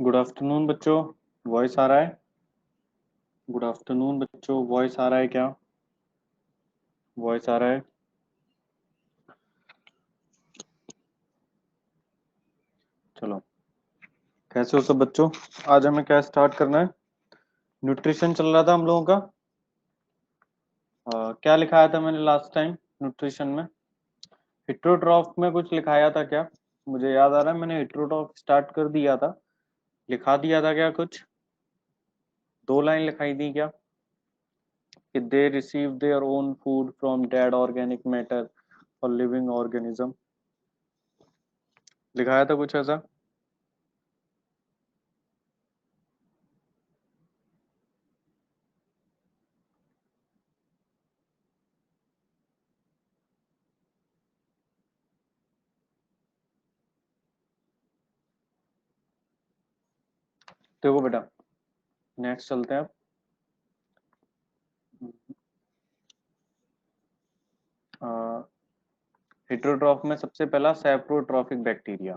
Good afternoon बच्चों। Voice आ रहा है? गुड आफ्टरनून बच्चों, वॉइस आ रहा है क्या? वॉइस आ रहा है? चलो, कैसे हो सब बच्चों? आज हमें क्या स्टार्ट करना है? न्यूट्रिशन चल रहा था हम लोगों का। क्या लिखाया था मैंने लास्ट टाइम न्यूट्रिशन में? हिट्रोट्रॉफ में कुछ लिखाया था क्या? मुझे याद आ रहा है मैंने हिट्रोट्रॉफ स्टार्ट कर दिया था। लिखा दिया था क्या कुछ? दो लाइन लिखाई थी क्या कि they receive their own food from dead organic matter और लिविंग ऑर्गेनिज्म? लिखाया था कुछ ऐसा? देखो बेटा, नेक्स्ट चलते हैं अब। हेटेरोट्रॉफ में सबसे पहला सैप्रोट्रॉफिक बैक्टीरिया।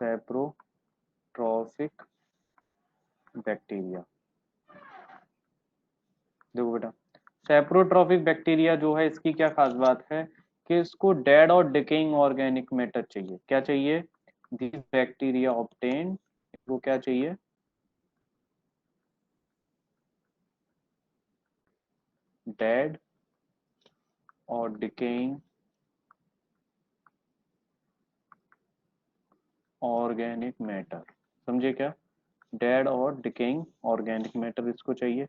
सैप्रोट्रॉफिक बैक्टीरिया। देखो बेटा, सैप्रोट्रॉफिक बैक्टीरिया जो है इसकी क्या खास बात है कि इसको डेड और डिकेइंग ऑर्गेनिक मैटर चाहिए। क्या चाहिए? दिस बैक्टीरिया ऑब्टेन, वो क्या चाहिए? डेड और डिकेइंग ऑर्गेनिक मैटर। समझे क्या? डेड और डिकेइंग ऑर्गेनिक मैटर इसको चाहिए।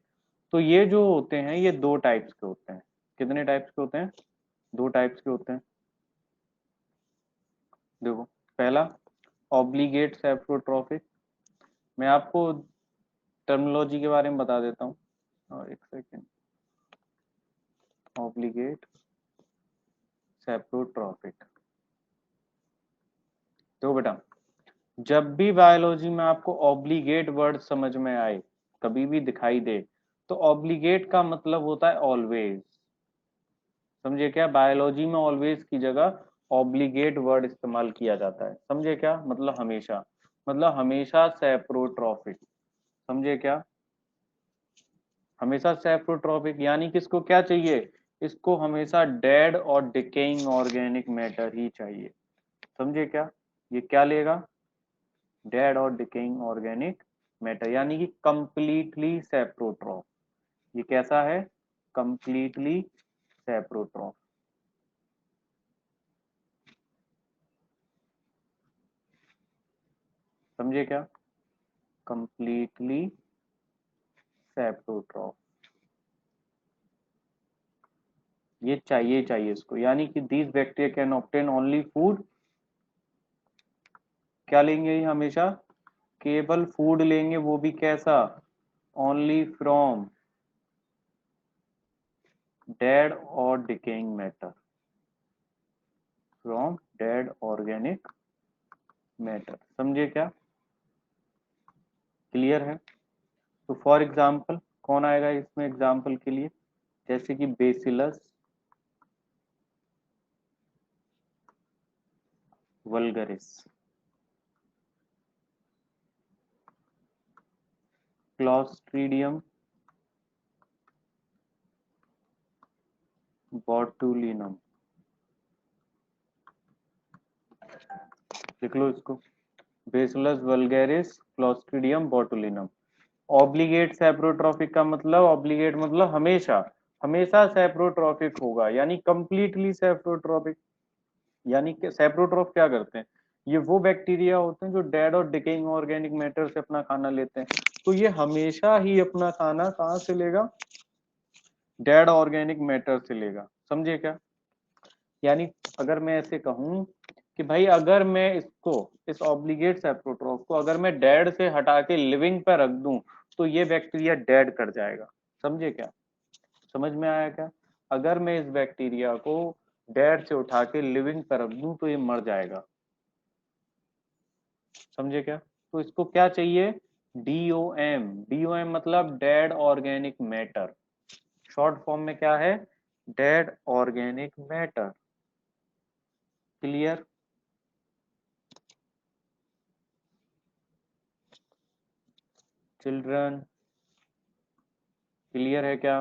तो ये जो होते हैं ये दो टाइप्स के होते हैं। कितने टाइप्स के होते हैं? दो टाइप्स के होते हैं। देखो, पहला ऑब्लिगेट सैप्रोट्रॉफिक। मैं आपको टर्मिनोलॉजी के बारे में बता देता हूँ। और एक सेकेंड। ऑब्लिगेट सैप्रोट्रॉफिक। तो बेटा, जब भी बायोलॉजी में आपको ऑब्लिगेट वर्ड समझ में आए, कभी भी दिखाई दे, तो ऑब्लिगेट का मतलब होता है ऑलवेज। समझे क्या? बायोलॉजी में ऑलवेज की जगह ऑब्लिगेट वर्ड इस्तेमाल किया जाता है। समझे क्या? मतलब हमेशा, मतलब हमेशा सैप्रोट्रॉफिक। समझे क्या? हमेशा सैप्रोट्रॉपिक यानी कि इसको क्या चाहिए? इसको हमेशा डेड और डिकेइंग ऑर्गेनिक मैटर ही चाहिए। समझे क्या? ये क्या लेगा? डेड और डिकेइंग ऑर्गेनिक मैटर, यानी कि कंप्लीटली सैप्रोट्रॉफ। ये कैसा है? कंप्लीटली सैप्रोट्रॉफ। समझे क्या? कंप्लीटली सैप्रोट्रॉफ। ये चाहिए चाहिए इसको, यानी कि this bacteria can obtain only food. क्या लेंगे ये हमेशा? केवल फूड लेंगे, वो भी कैसा? ओनली फ्रॉम डेड और decaying matter. From dead organic matter. समझे क्या? क्लियर है? तो फॉर एग्जाम्पल कौन आएगा इसमें एग्जाम्पल के लिए? जैसे कि बेसिलस वल्गरिस, क्लॉस्ट्रीडियम बॉटुलिनम। लिख लो इसको, bacillus vulgaris clostridium botulinum. Obligate saprotrophic का मतलब, ऑब्लिगेट मतलब हमेशा, हमेशा सैप्रोट्रॉफिक होगा, यानी कंप्लीटली सैप्रोट्रॉफिक। यानी कि सैप्रोट्रॉफ क्या करते हैं? ये वो बैक्टीरिया होते हैं जो डेड और डिकेइंग ऑर्गेनिक मैटर से अपना खाना लेते हैं। तो ये हमेशा ही अपना खाना कहाँ से लेगा? डेड ऑर्गेनिक मैटर से लेगा। समझे क्या? यानी अगर मैं ऐसे कहूं कि भाई अगर मैं इसको, इस ऑब्लिगेट सैप्रोट्रॉफ को अगर मैं डेड से हटा के लिविंग पर रख दूं, तो ये बैक्टीरिया डेड कर जाएगा। समझे क्या? समझ में आया क्या? अगर मैं इस बैक्टीरिया को डेड से उठा के लिविंग पर रख दूं तो ये मर जाएगा। समझे क्या? तो इसको क्या चाहिए? डीओएम। डीओएम मतलब dead organic matter. Short form में क्या है? Dead organic matter. Clear? Children clear है क्या?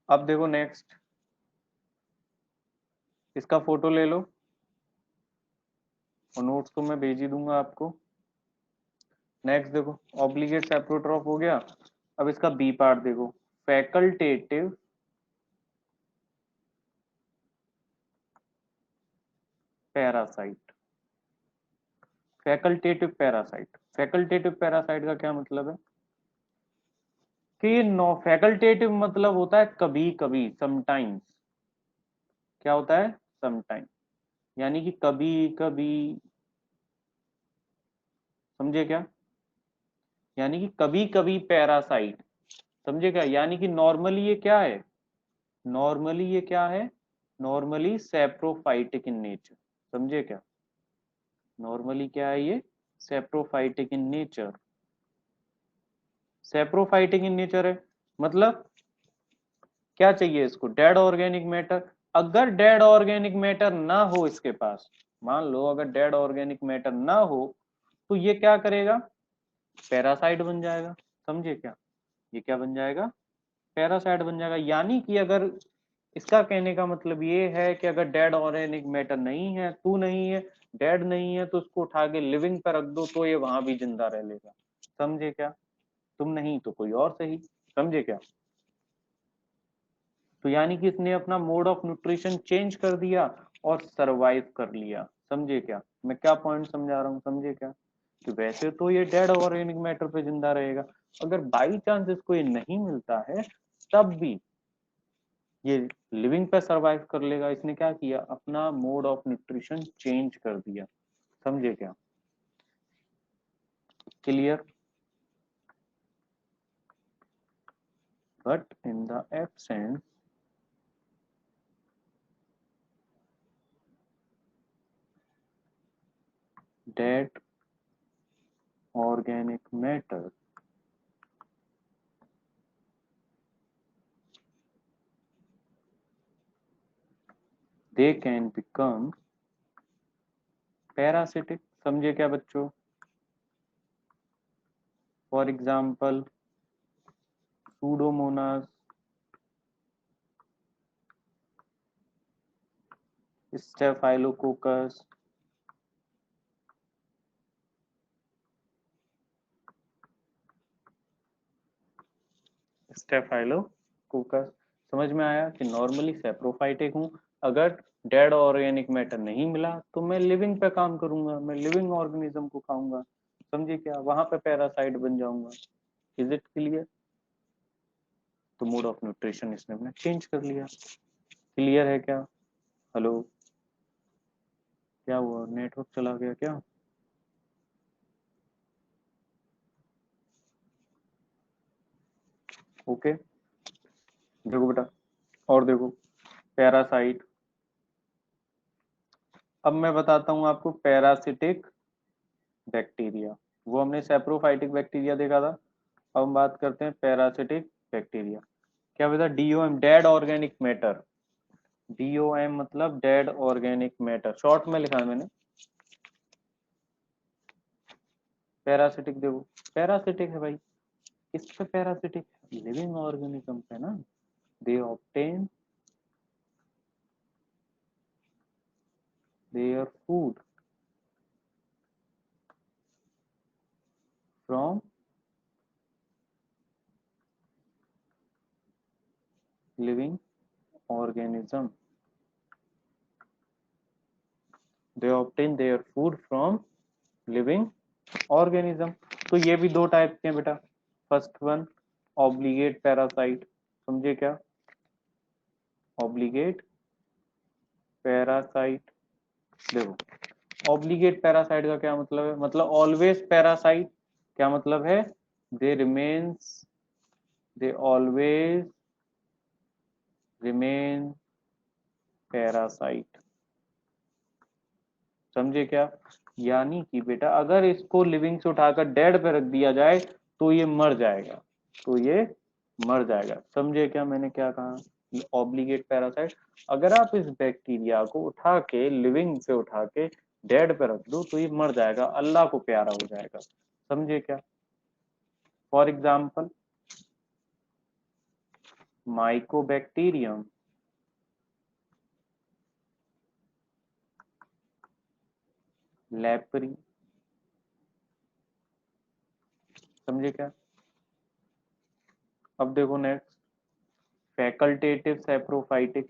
अब देखो नेक्स्ट, इसका फोटो ले लो और नोट्स तो मैं भेज ही दूंगा आपको। नेक्स्ट देखो, ऑब्लिगेट सेप्रोट्रॉफ हो गया। अब इसका बी पार्ट देखो, facultative parasite. Facultative parasite, facultative parasite का क्या मतलब है कि नो, फैकल्टेटिव मतलब होता है कभी कभी, समटाइम्स। क्या होता है? समटाइम, यानी कि कभी कभी, समझे क्या? यानी कि कभी कभी पैरासाइट, समझे क्या? यानी कि नॉर्मली ये क्या है, नॉर्मली ये क्या है, नॉर्मली सेप्रोफाइटिक इन नेचर। समझे क्या? नॉर्मली क्या है ये, saprophytic in nature. Saprophytic in nature है मतलब क्या चाहिए इसको, डेड ऑर्गेनिक मैटर। अगर डेड ऑर्गेनिक मैटर ना हो इसके पास, मान लो अगर डेड ऑर्गेनिक मैटर ना हो, तो ये क्या करेगा, पैरासाइट बन जाएगा। समझे क्या? ये क्या बन जाएगा, पैरासाइट बन जाएगा। यानी कि अगर, इसका कहने का मतलब ये है कि अगर डेड ऑर्गेनिक मैटर नहीं है, तू नहीं है, डेड नहीं है, तो उसको उठा के लिविंग पर रख दो तो ये वहां भी जिंदा रह लेगा। समझे क्या? तुम नहीं तो कोई और सही। समझे क्या? तो यानी कि इसने अपना मोड ऑफ न्यूट्रिशन चेंज कर दिया और सरवाइव कर लिया। समझे क्या मैं क्या पॉइंट समझा रहा हूँ? समझे क्या कि वैसे तो ये डेड ऑर्गेनिक मैटर पे जिंदा रहेगा, अगर बाई चांस इसको ये नहीं मिलता है तब भी ये लिविंग पे सरवाइव कर लेगा। इसने क्या किया, अपना मोड ऑफ न्यूट्रिशन चेंज कर दिया। समझे क्या? Clear? But in the absence dead organic matter, they can become parasitic। समझे क्या बच्चों? For example Pseudomonas, staphylococcus, staphylococcus. समझ में आया कि नॉर्मली सेप्रोफाइटिक हूँ, अगर डेड ऑर्गेनिक मैटर नहीं मिला तो मैं लिविंग पे काम करूंगा, मैं लिविंग ऑर्गेनिज्म को खाऊंगा। समझे क्या? वहां पे पैरासाइट बन जाऊंगा। Is it clear? तो मोड ऑफ न्यूट्रिशन इसने अपना चेंज कर लिया। क्लियर है क्या? हेलो, क्या हुआ, नेटवर्क चला गया क्या? ओके, देखो बेटा, और देखो पैरासाइट। अब मैं बताता हूँ आपको पैरासिटिक बैक्टीरिया। वो हमने सेप्रोफाइटिक बैक्टीरिया देखा था, अब हम बात करते हैं पैरासिटिक बैक्टीरिया। क्या बता, DOM, dead organic matter. DOM मतलब डेड ऑर्गेनिक मैटर, शॉर्ट में लिखा है मैंने। पैरासिटिक देखो, पैरासिटिक है भाई, किस पे पैरासिटिक है, लिविंग ऑर्गेनिज्म पे ना। They obtain their food from living organism. They obtain their food from living organism. तो ये भी दो टाइप के हैं बेटा। First one obligate parasite. समझे क्या? Obligate parasite. देखो ऑब्लिगेट पैरासाइट का क्या मतलब है, मतलब ऑलवेज पैरासाइट। क्या मतलब है? They remains, they always remain parasite. समझे क्या? यानी कि बेटा अगर इसको लिविंग से उठाकर डेड पे रख दिया जाए तो ये मर जाएगा, तो ये मर जाएगा। समझे क्या मैंने क्या कहा? ऑब्लिगेट पैरासाइट, अगर आप इस बैक्टीरिया को उठा के लिविंग से उठा के डेड पे रख दो तो ये मर जाएगा, अल्लाह को प्यारा हो जाएगा। समझे क्या? For example Mycobacterium, leprae. समझे क्या? अब देखो नेक्स्ट, फैकल्टेटिव सैप्रोफाइटिक।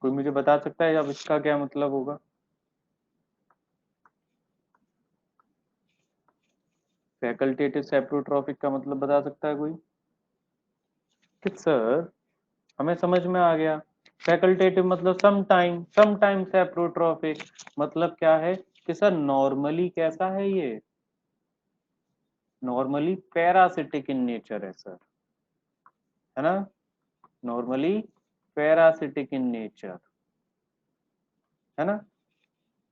कोई मुझे बता सकता है अब इसका क्या मतलब होगा? फैकल्टेटिव सैप्रोट्रॉफिक का मतलब बता सकता है कोई? कि सर हमें समझ में आ गया, फैकल्टेटिव मतलब सम टाइम सैप्रोट्रॉफिक मतलब क्या है कि सर नॉर्मली कैसा है ये, नॉर्मली पैरासिटिक इन नेचर है सर, है ना, नॉर्मली पैरासिटिक इन नेचर, है ना।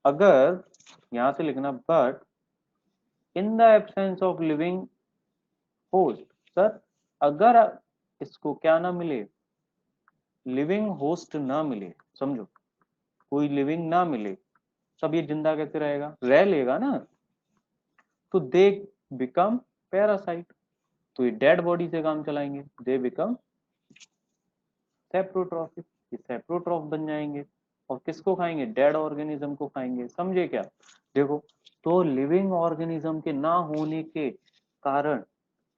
अगर यहां से लिखना but in the absence of living host, sir अगर इसको क्या ना मिले, लिविंग होस्ट ना मिले, समझो कोई लिविंग ना मिले, तब ये जिंदा कैसे रहेगा, रह लेगा ना, तो दे बिकम पैरासाइट, तो ये डेड बॉडी से काम चलाएंगे, दे बिकम सेप्रोट्रॉफिक, ये सेप्रोट्रॉफ बन जाएंगे और किसको खाएंगे, डेड ऑर्गेनिज्म को खाएंगे। समझे क्या? देखो, तो लिविंग ऑर्गेनिज्म के ना होने के कारण,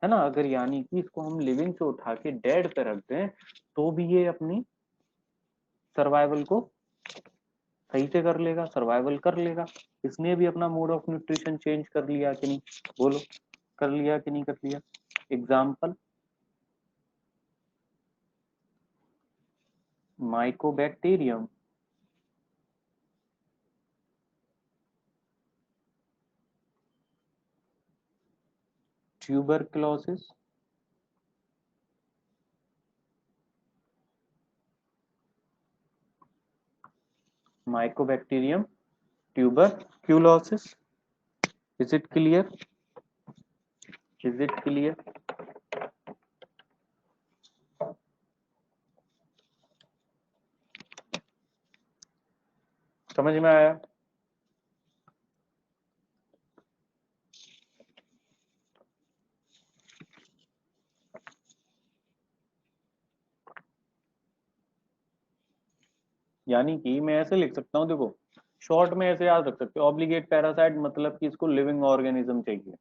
है ना, अगर यानी कि इसको हम लिविंग से उठा के डेड पे रख दें तो भी ये अपनी सर्वाइवल को सही से कर लेगा, सर्वाइवल कर लेगा। इसने भी अपना मोड ऑफ न्यूट्रिशन चेंज कर लिया कि नहीं, बोलो, कर लिया कि नहीं कर लिया? Example Mycobacterium, tuberculosis, Mycobacterium tuberculosis. Is it clear? Is it clear? समझ में आया? यानी कि मैं ऐसे लिख सकता हूँ, देखो शॉर्ट में ऐसे याद रख सकते हो, ऑब्लिगेट पैरासाइट मतलब कि इसको लिविंग ऑर्गेनिज्म चाहिए।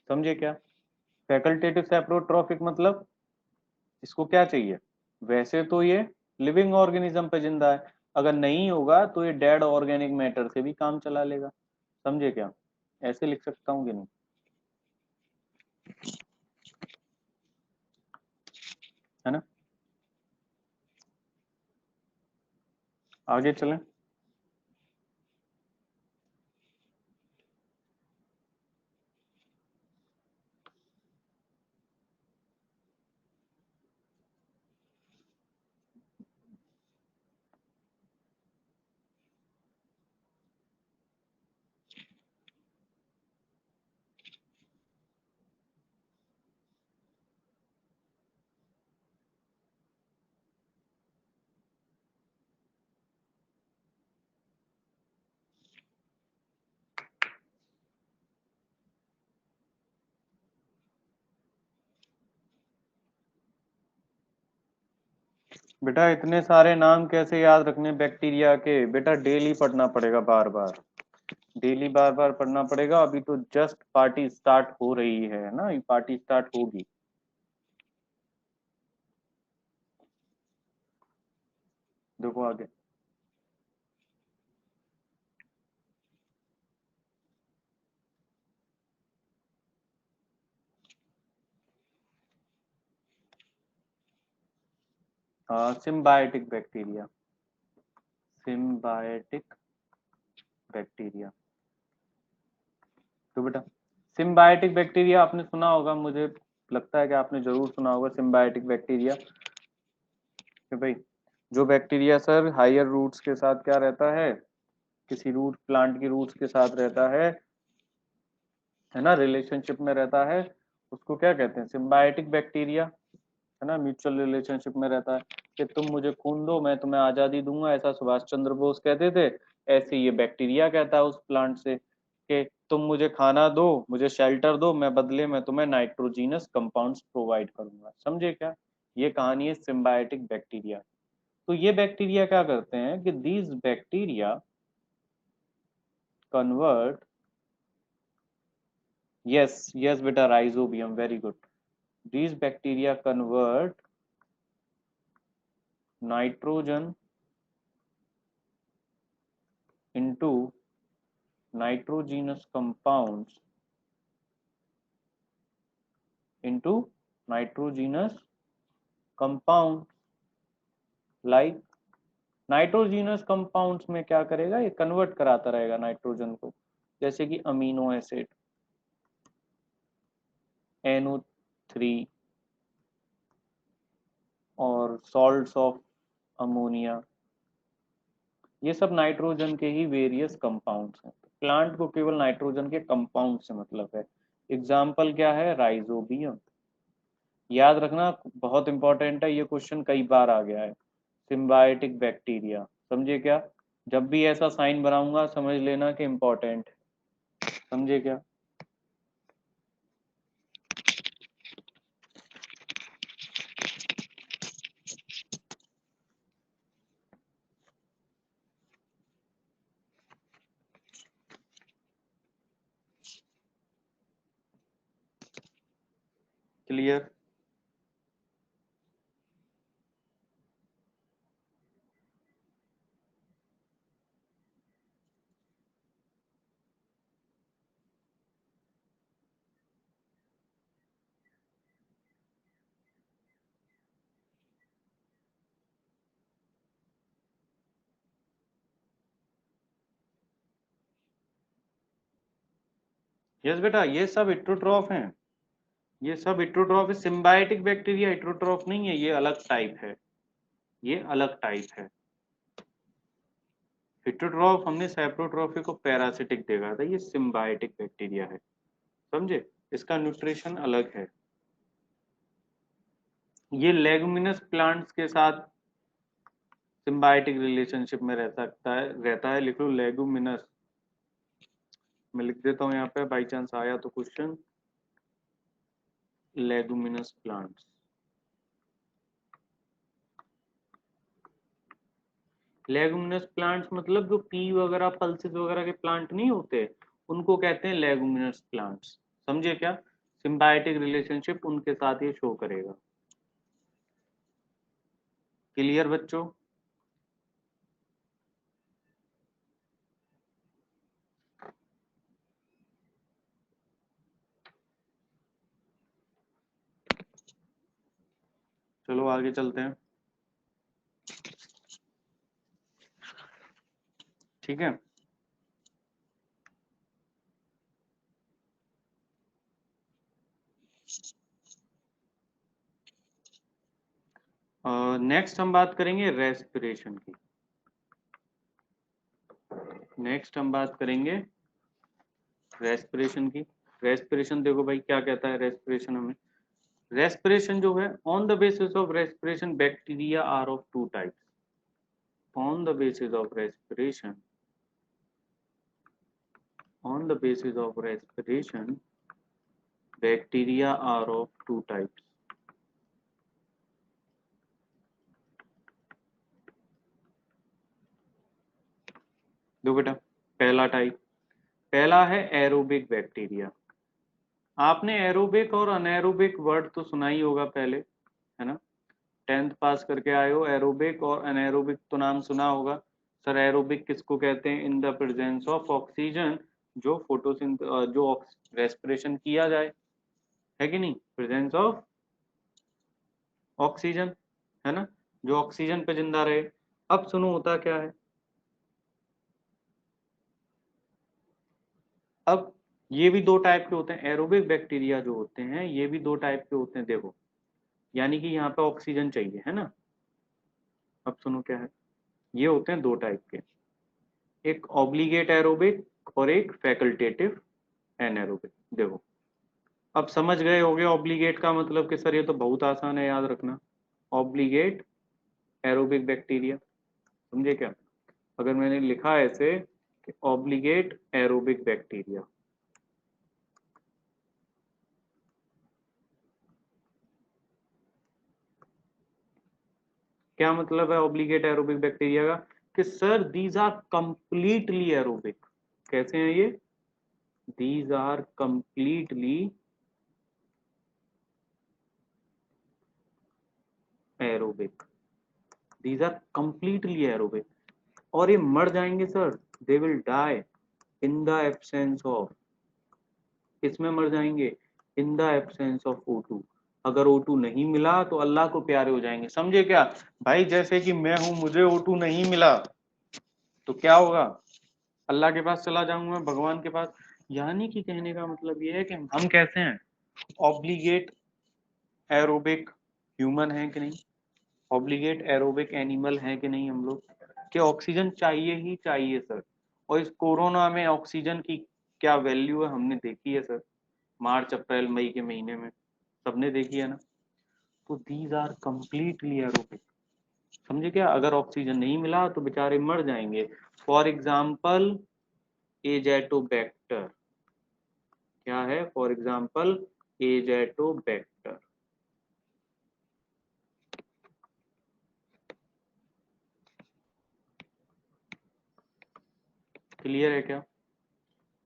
समझे क्या? फैकल्टेटिव सैप्रोट्रॉफिक मतलब इसको क्या चाहिए, वैसे तो ये लिविंग ऑर्गेनिज्म पे जिंदा है, अगर नहीं होगा तो ये डेड ऑर्गेनिक मैटर से भी काम चला लेगा। समझे क्या? ऐसे लिख सकता हूँ कि नहीं? है ना। आगे चलें। बेटा इतने सारे नाम कैसे याद रखने बैक्टीरिया के, बेटा डेली पढ़ना पड़ेगा, बार बार, डेली बार बार पढ़ना पड़ेगा। अभी तो जस्ट पार्टी स्टार्ट हो रही है ना, ये पार्टी स्टार्ट होगी। देखो आगे, सिम्बायोटिक बैक्टीरिया, सिम्बायोटिक बैक्टीरिया। तो बेटा सिम्बायोटिक बैक्टीरिया आपने सुना होगा, मुझे लगता है कि आपने जरूर सुना होगा सिम्बायोटिक बैक्टीरिया, कि भाई जो बैक्टीरिया सर हायर रूट्स के साथ क्या रहता है, किसी रूट प्लांट की रूट्स के साथ रहता है ना, रिलेशनशिप में रहता है, उसको क्या कहते हैं, सिम्बायोटिक बैक्टीरिया। है ना, म्यूचुअल रिलेशनशिप में रहता है कि तुम मुझे खून दो मैं तुम्हें आजादी दूंगा, ऐसा सुभाष चंद्र बोस कहते थे। ऐसे ये बैक्टीरिया कहता है उस प्लांट से कि तुम मुझे खाना दो, मुझे शेल्टर दो, मैं बदले में तुम्हें नाइट्रोजीनस कंपाउंड्स प्रोवाइड करूंगा। समझे क्या? ये कहानी है सिम्बायोटिक बैक्टीरिया। तो ये बैक्टीरिया क्या करते हैं कि these bacteria convert, yes yes बेटा, rhizobium, very good. These bacteria convert nitrogen into nitrogenous compounds into nitrogenous compounds like nitrogenous compounds में क्या करेगा, ये कन्वर्ट कराता रहेगा नाइट्रोजन को, जैसे कि अमीनो एसिड NO3 और सॉल्ट्स ऑफ अमोनिया, ये सब नाइट्रोजन के ही वेरियस कंपाउंड्स हैं। प्लांट को केवल नाइट्रोजन के कंपाउंड से मतलब है। एग्जाम्पल क्या है? राइजोबियम। याद रखना, बहुत इंपॉर्टेंट है, ये क्वेश्चन कई बार आ गया है। सिम्बायोटिक बैक्टीरिया, समझे क्या? जब भी ऐसा साइन बनाऊंगा समझ लेना कि इंपॉर्टेंट है। समझे क्या? क्लियर? यस बेटा, ये सब हिट्रोट्रॉफ हैं। ये सब हिट्रोट्रॉफ है। सिम्बायोटिक बैक्टीरिया हिट्रोट्रॉफ नहीं है, ये अलग टाइप है। ये अलग टाइप है। हिट्रोट्रॉफ हमने सैप्रोट्रॉफी को पैरासिटिक देखा था, ये सिम्बायोटिक बैक्टीरिया है। समझे? इसका न्यूट्रिशन अलग है। ये लेगुमिनस प्लांट्स के साथ सिम्बायोटिक रिलेशनशिप में रह सकता है, रहता है। लिख लो लेगुमिनस, मैं लिख देता हूँ यहाँ पे, बाई चांस आया तो question. Leguminous plants, leguminous plants मतलब जो पी वगैरह पल्सेस वगैरह के प्लांट नहीं होते, उनको कहते हैं लेगुमिनस प्लांट्स। समझे क्या? सिम्बायोटिक रिलेशनशिप उनके साथ ये शो करेगा। क्लियर बच्चों? चलो आगे चलते हैं। ठीक है, नेक्स्ट हम बात करेंगे रेस्पिरेशन की। नेक्स्ट हम बात करेंगे रेस्पिरेशन की। रेस्पिरेशन देखो भाई क्या कहता है रेस्पिरेशन हमें। रेस्पिरेशन जो है, on the basis of respiration bacteria are of two types. On the basis of respiration, on the basis of respiration bacteria are of two types। दो बेटा, पहला टाइप, पहला है एरोबिक बैक्टीरिया। आपने एरोबिक और अनएरोबिक वर्ड तो सुना ही होगा पहले, है ना? 10th पास करके आए हो, एरोबिक और अनएरोबिक तो नाम सुना होगा। सर एरोबिक किसको कहते हैं? In the presence of oxygen, जो फोटोसिंथ जो रेस्पिरेशन किया जाए, है कि नहीं? प्रेजेंस ऑफ ऑक्सीजन, है ना, जो ऑक्सीजन पे जिंदा रहे। अब सुनो होता क्या है। अब ये भी दो टाइप के होते हैं, एरोबिक बैक्टीरिया जो होते हैं ये भी दो टाइप के होते हैं, देखो। यानी कि यहाँ पे ऑक्सीजन चाहिए, है ना? अब सुनो क्या है, ये होते हैं दो टाइप के, एक ऑब्लिगेट एरोबिक और एक फैकल्टेटिव एनएरोबिक। देखो, अब समझ गए होगे ऑब्लिगेट का मतलब कि सर ये तो बहुत आसान है याद रखना। ऑब्लिगेट एरोबिक बैक्टीरिया, समझे क्या? अगर मैंने लिखा है ऐसे कि ऑब्लिगेट एरोबिक बैक्टीरिया, क्या मतलब है ऑब्लिगेट एरोबिक बैक्टीरिया का? कि sir these are completely aerobic. कैसे हैं ये? These are completely aerobic, these are completely aerobic. और ये मर जाएंगे sir, they will die in the absence of, किसमें मर जाएंगे? In the absence of O2। अगर O2 नहीं मिला तो अल्लाह को प्यारे हो जाएंगे, समझे क्या? भाई जैसे कि मैं हूं, मुझे O2 नहीं मिला तो क्या होगा? अल्लाह के पास चला जाऊंगा, भगवान के पास। यानी कि कहने का मतलब ये है कि हम कैसे हैं? ऑब्लिगेट एरोबिक ह्यूमन है कि नहीं? ऑब्लिगेट एरोबिक एनिमल है कि नहीं हम लोग? कि ऑक्सीजन चाहिए ही चाहिए सर। और इस कोरोना में ऑक्सीजन की क्या वैल्यू है हमने देखी है सर, मार्च अप्रैल मई के महीने में सबने देखी है ना। तो दीज आर कंप्लीटली एरोबिक, समझे क्या? अगर ऑक्सीजन नहीं मिला तो बेचारे मर जाएंगे। फॉर एग्जाम्पल एजेटोबैक्टर, क्या है? For example Azotobacter. क्लियर है क्या?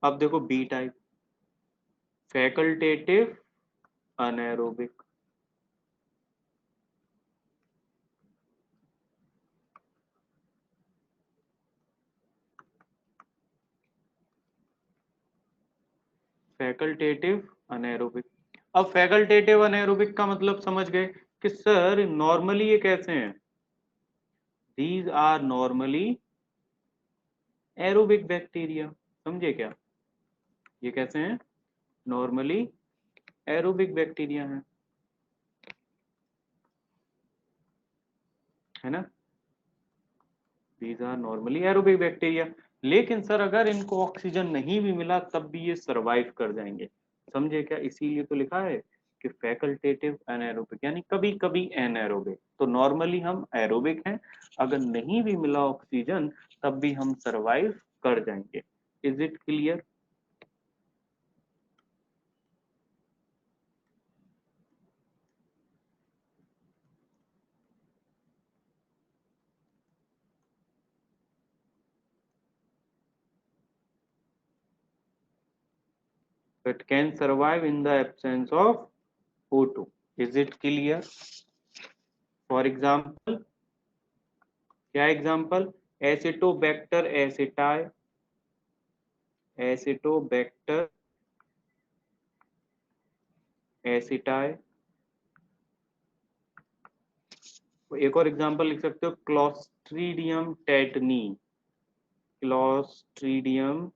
अब देखो B type, facultative anaerobic. Facultative anaerobic. अब फैकल्टेटिव अनएरोबिक का मतलब समझ गए कि सर नॉर्मली ये कैसे हैं? These are normally aerobic bacteria, समझे क्या? ये कैसे हैं? नॉर्मली एरोबिक बैक्टीरिया हैं, है ना? These are normally aerobic bacteria. लेकिन सर अगर इनको ऑक्सीजन नहीं भी मिला तब भी ये सरवाइव कर जाएंगे, समझे क्या? इसीलिए तो लिखा है कि फैकल्टेटिव एनाएरोबिक, यानी कभी कभी एनाएरोबिक। तो नॉर्मली हम एरोबिक हैं, अगर नहीं भी मिला ऑक्सीजन तब भी हम सरवाइव कर जाएंगे। Is it clear? It can survive in the absence of O2। Is it clear? For example, क्या example? Acetobacter aceti, Acetobacter aceti. एक और एग्जांपल लिख सकते हो, क्लॉस्ट्रीडियम टेटनी, क्लॉस्ट्रीडियम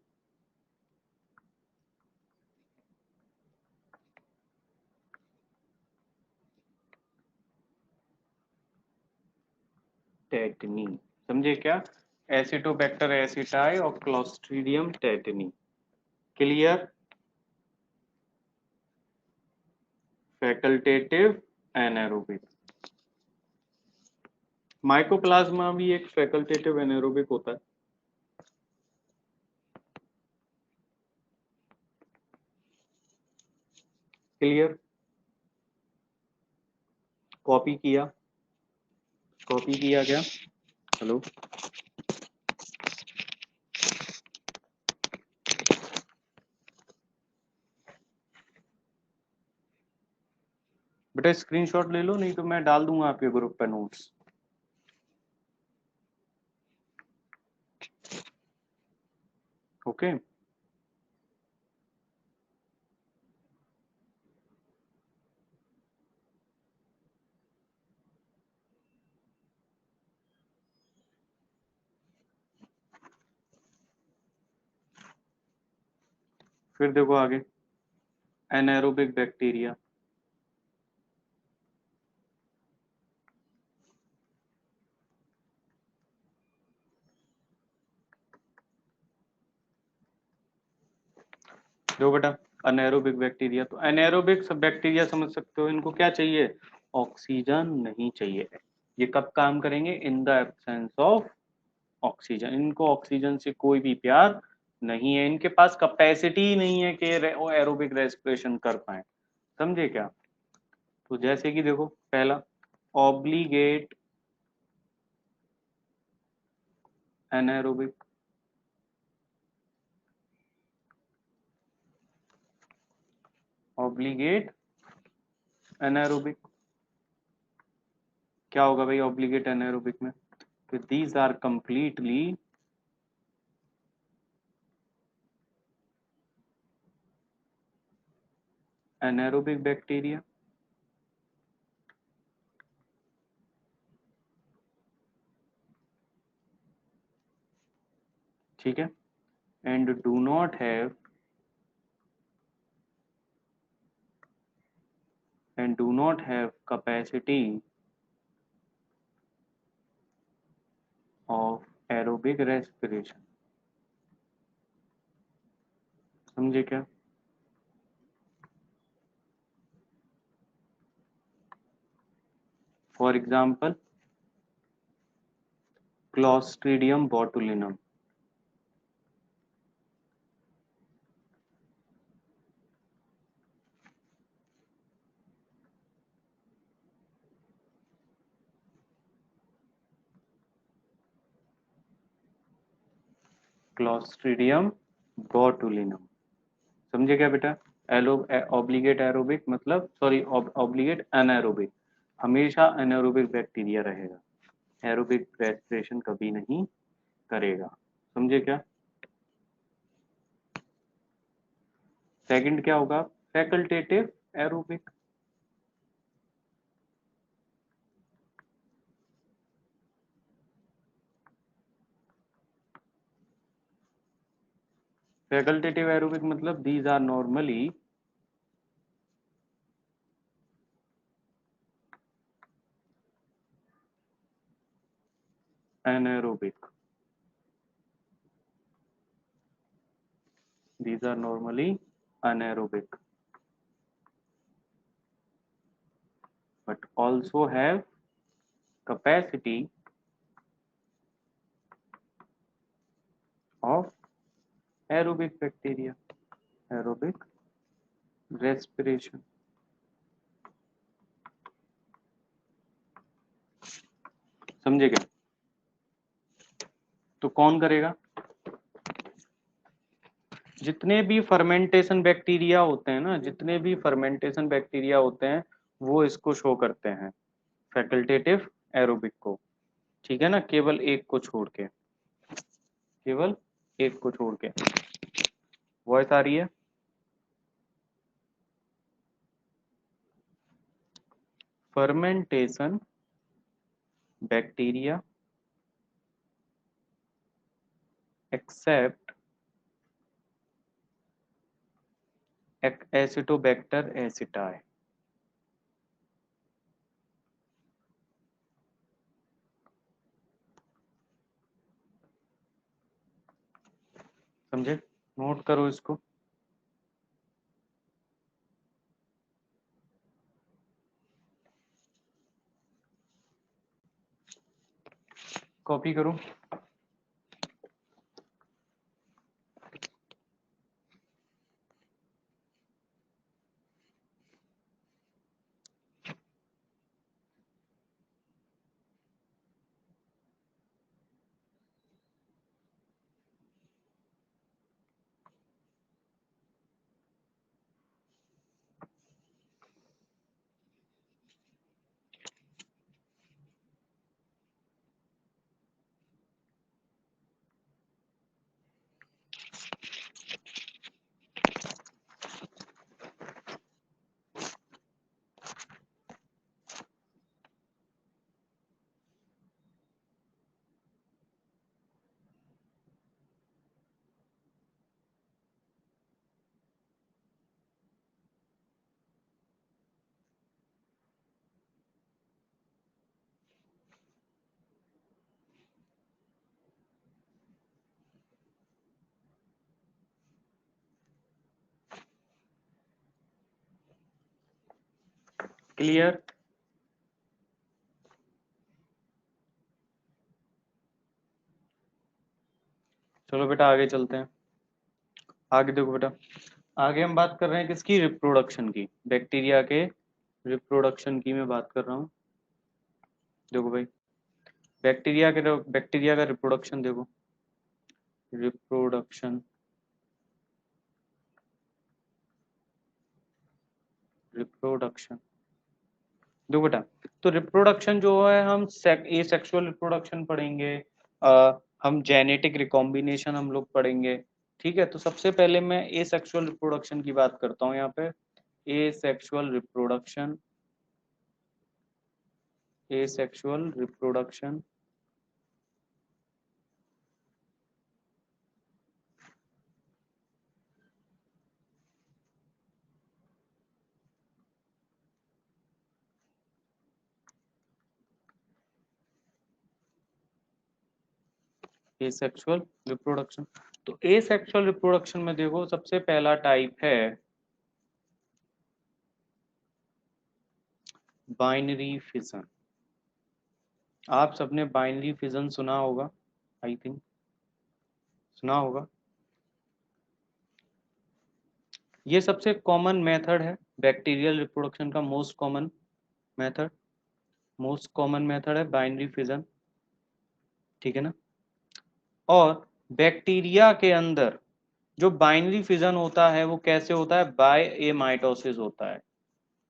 टेटनी, समझे क्या? एसिटोबैक्टर एसिटाई और Clostridium tetani. Clear? Facultative anaerobic. Mycoplasma भी एक फैकल्टेटिव एनारोबिक होता है। क्लियर? कॉपी किया? कॉपी किया क्या? हेलो? बेटा स्क्रीनशॉट ले लो, नहीं तो मैं डाल दूंगा आपके ग्रुप पे नोट्स। ओके? फिर देखो आगे, एनारोबिक बैक्टीरिया। देखो बेटा, अनएरोबिक बैक्टीरिया, तो एनाएरोबिक सब बैक्टीरिया समझ सकते हो, इनको क्या चाहिए, ऑक्सीजन नहीं चाहिए। ये कब काम करेंगे, इन द एब्सेंस ऑफ ऑक्सीजन, इनको ऑक्सीजन से कोई भी प्यार नहीं है, इनके पास कैपेसिटी ही नहीं है कि वो एरोबिक रेस्पिरेशन कर पाए। समझे क्या। तो जैसे कि देखो पहला, ऑब्लिगेट एनाएरोबिक, ऑब्लिगेट एनाएरोबिक, क्या होगा भाई ऑब्लिगेट एनाएरोबिक में, तो दीज आर कंप्लीटली एनाएरोबिक बैक्टीरिया। ठीक है, and do not have, and do not have capacity of aerobic respiration। समझे क्या। For example clostridium botulinum, clostridium botulinum, समझे क्या बेटा। एलो ऑब्लिगेट एरोबिक मतलब सॉरी ऑब्लिगेट एनाएरोबिक, हमेशा एनाएरोबिक बैक्टीरिया रहेगा, एरोबिक रेस्पिरेशन कभी नहीं करेगा। समझे क्या। सेकंड क्या होगा, फैकल्टेटिव एरोबिक, फैकल्टेटिव एरोबिक मतलब these are normally anaerobic, these are normally anaerobic but also have capacity of aerobic bacteria, aerobic respiration। समझे क्या। तो कौन करेगा, जितने भी फर्मेंटेशन बैक्टीरिया होते हैं ना, जितने भी फर्मेंटेशन बैक्टीरिया होते हैं वो इसको शो करते हैं, फैकल्टेटिव एरोबिक को। ठीक है ना, केवल एक को छोड़ के, केवल एक को छोड़ के। वॉइस आ रही है। Fermentation bacteria accept Acetobacter aceti. समझे, नोट करो इसको। कॉपी करो। क्लियर? चलो बेटा आगे चलते हैं। आगे देखो बेटा, आगे हम बात कर रहे हैं किसकी, रिप्रोडक्शन की, बैक्टीरिया के रिप्रोडक्शन की मैं बात कर रहा हूँ। देखो भाई, बैक्टीरिया का रिप्रोडक्शन देखो, रिप्रोडक्शन, रिप्रोडक्शन देखो बेटा, तो रिप्रोडक्शन जो है हम ए सेक्सुअल रिप्रोडक्शन पढ़ेंगे, हम जेनेटिक रिकॉम्बिनेशन हम लोग पढ़ेंगे। ठीक है, तो सबसे पहले मैं ए सेक्सुअल रिप्रोडक्शन की बात करता हूँ यहाँ पे। ए सेक्सुअल रिप्रोडक्शन, ए सेक्सुअल रिप्रोडक्शन, ए सेक्सुअल रिप्रोडक्शन। तो ए सेक्सुअल रिप्रोडक्शन में देखो सबसे पहला टाइप है बाइनरी फिजन। आप सबने बाइनरी फिजन सुना होगा, आई थिंक सुना होगा। ये सबसे कॉमन मेथड है बैक्टीरियल रिप्रोडक्शन का, मेथड मोस्ट कॉमन मेथड है बाइनरी फिजन। ठीक है ना? और बैक्टीरिया के अंदर जो बाइनरी फिजन होता है वो कैसे होता है, बाय ए माइटोसिस होता है।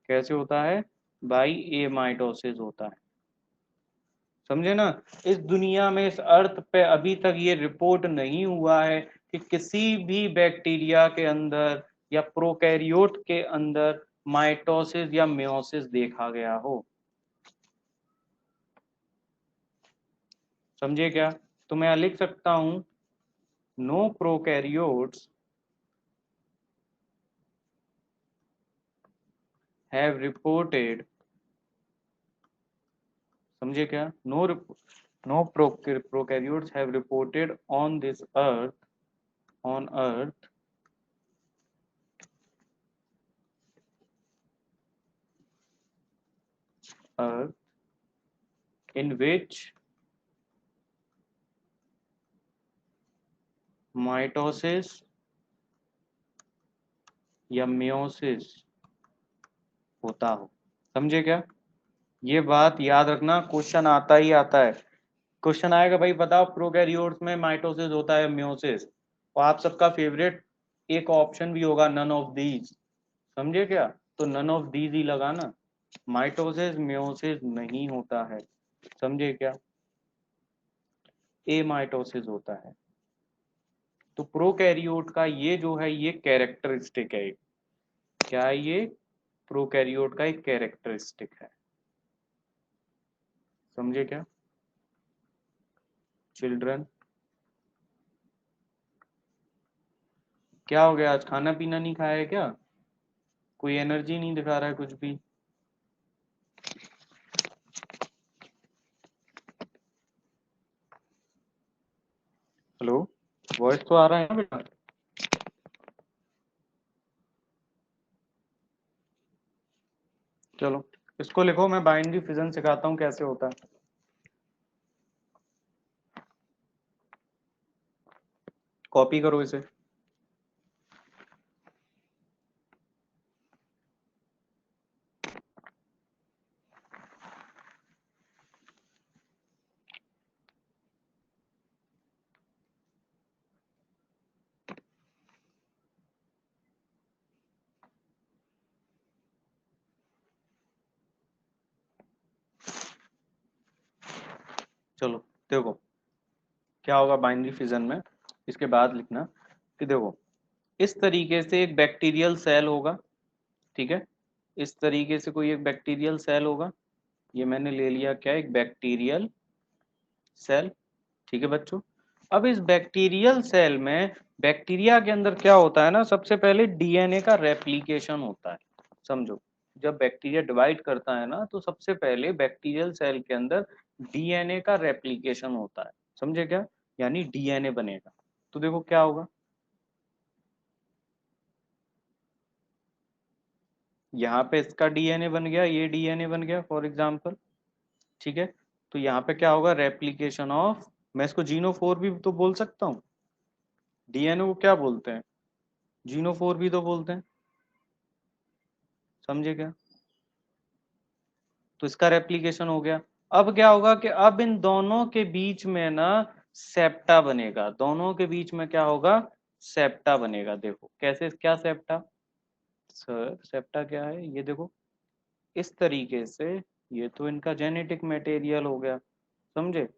कैसे होता है, बाय ए माइटोसिस होता है। समझे ना? इस दुनिया में, इस अर्थ पे अभी तक ये रिपोर्ट नहीं हुआ है कि किसी भी बैक्टीरिया के अंदर या प्रोकैरियोट के अंदर माइटोसिस या मेयोसिस देखा गया हो। समझे क्या? तो मैं लिख सकता हूं, नो प्रोकैरियोट्स हैव रिपोर्टेड, समझे क्या, no prokaryotes have reported on this earth, on earth earth in which mitosis या मियोसिस होता हो। समझे क्या? ये बात याद रखना, क्वेश्चन आता ही आता है। क्वेश्चन आएगा भाई बताओ प्रोकैरियोट्स में माइटोसिस होता है मियोसिस, और आप सबका फेवरेट एक ऑप्शन भी होगा नन ऑफ दीज। समझे क्या? तो नन ऑफ दीज ही लगाना, माइटोसिस मियोसिस नहीं होता है। समझे क्या? ए माइटोसिस होता है। तो प्रोकैरियोट का ये जो है ये कैरेक्टरिस्टिक है। क्या है ये? प्रोकैरियोट का एक कैरेक्टरिस्टिक है। समझे क्या चिल्ड्रन? क्या हो गया, आज खाना पीना नहीं खाया है क्या? कोई एनर्जी नहीं दिखा रहा है कुछ भी? हेलो, वॉइस तो आ रहा है ना बेटा? चलो इसको लिखो, मैं बाइनरी फिजन सिखाता हूँ कैसे होता है। कॉपी करो इसे। चलो देखो क्या होगा बाइनरी फिजन में, इसके बाद लिखना कि देखो इस तरीके से एक बैक्टीरियल सेल होगा। ठीक है, इस तरीके से कोई एक बैक्टीरियल सेल होगा। ये मैंने ले लिया क्या, एक बैक्टीरियल सेल। ठीक है बच्चों, अब इस बैक्टीरियल सेल में, बैक्टीरिया के अंदर क्या होता है ना, सबसे पहले डीएनए का रेप्लिकेशन होता है। समझो, जब बैक्टीरिया डिवाइड करता है ना तो सबसे पहले बैक्टीरियल सेल के अंदर डीएनए का रेप्लिकेशन होता है। समझे क्या? यानी डीएनए बनेगा। तो देखो क्या होगा, यहाँ पे इसका डीएनए बन गया, ये डीएनए बन गया फॉर एग्जाम्पल, ठीक है। तो यहाँ पे क्या होगा, रेप्लिकेशन ऑफ, मैं इसको जीनोफोर भी तो बोल सकता हूँ, डीएनए को क्या बोलते हैं, जीनोफोर भी तो बोलते हैं, समझे क्या। तो इसका रेप्लिकेशन हो गया। अब क्या होगा कि अब इन दोनों के बीच में ना सेप्टा बनेगा, दोनों के बीच में क्या होगा, सेप्टा बनेगा। देखो कैसे, क्या सेप्टा, सर सेप्टा क्या है, ये देखो इस तरीके से, ये तो इनका जेनेटिक मटेरियल हो गया, समझे।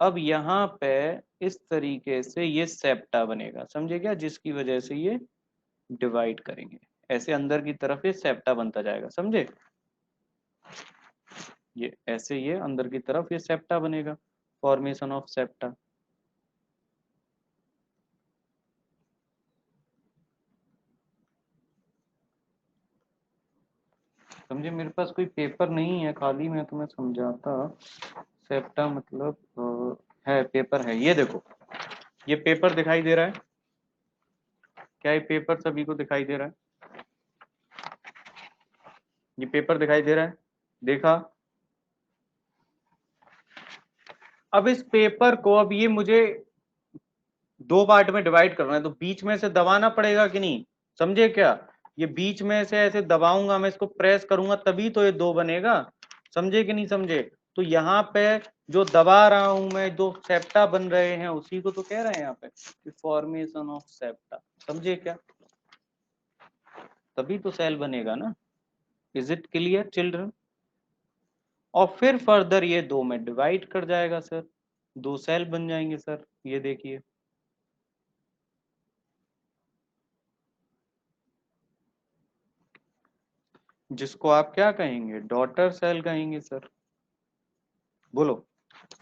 अब यहाँ पे इस तरीके से ये सेप्टा बनेगा, समझे क्या, जिसकी वजह से ये डिवाइड करेंगे, ऐसे अंदर की तरफ ये सेप्टा बनता जाएगा, समझे। ये ऐसे, ये अंदर की तरफ ये सेप्टा बनेगा, फॉर्मेशन ऑफ सेप्टा। समझे, मेरे पास कोई पेपर नहीं है खाली, मैं तुम्हें समझाता। सेप्टा मतलब है, पेपर है, ये देखो, ये पेपर दिखाई दे रहा है क्या, ये पेपर सभी को दिखाई दे रहा है, ये पेपर दिखाई दे रहा है, देखा। अब इस पेपर को, अब ये मुझे दो पार्ट में डिवाइड करना है, तो बीच में से दबाना पड़ेगा कि नहीं, समझे क्या। ये बीच में से ऐसे दबाऊंगा, मैं इसको प्रेस करूंगा तभी तो ये दो बनेगा, समझे कि नहीं समझे। तो यहाँ पे जो दबा रहा हूं मैं, जो सेप्टा बन रहे हैं उसी को तो कह रहे हैं यहाँ पे कि फॉर्मेशन ऑफ सेप्टा, समझे क्या, तभी तो सेल बनेगा ना। Is it clear children. और फिर फर्दर ये दो में डिवाइड कर जाएगा सर, दो सेल बन जाएंगे सर, ये देखिए। जिसको आप क्या कहेंगे, डॉटर सेल कहेंगे सर। बोलो,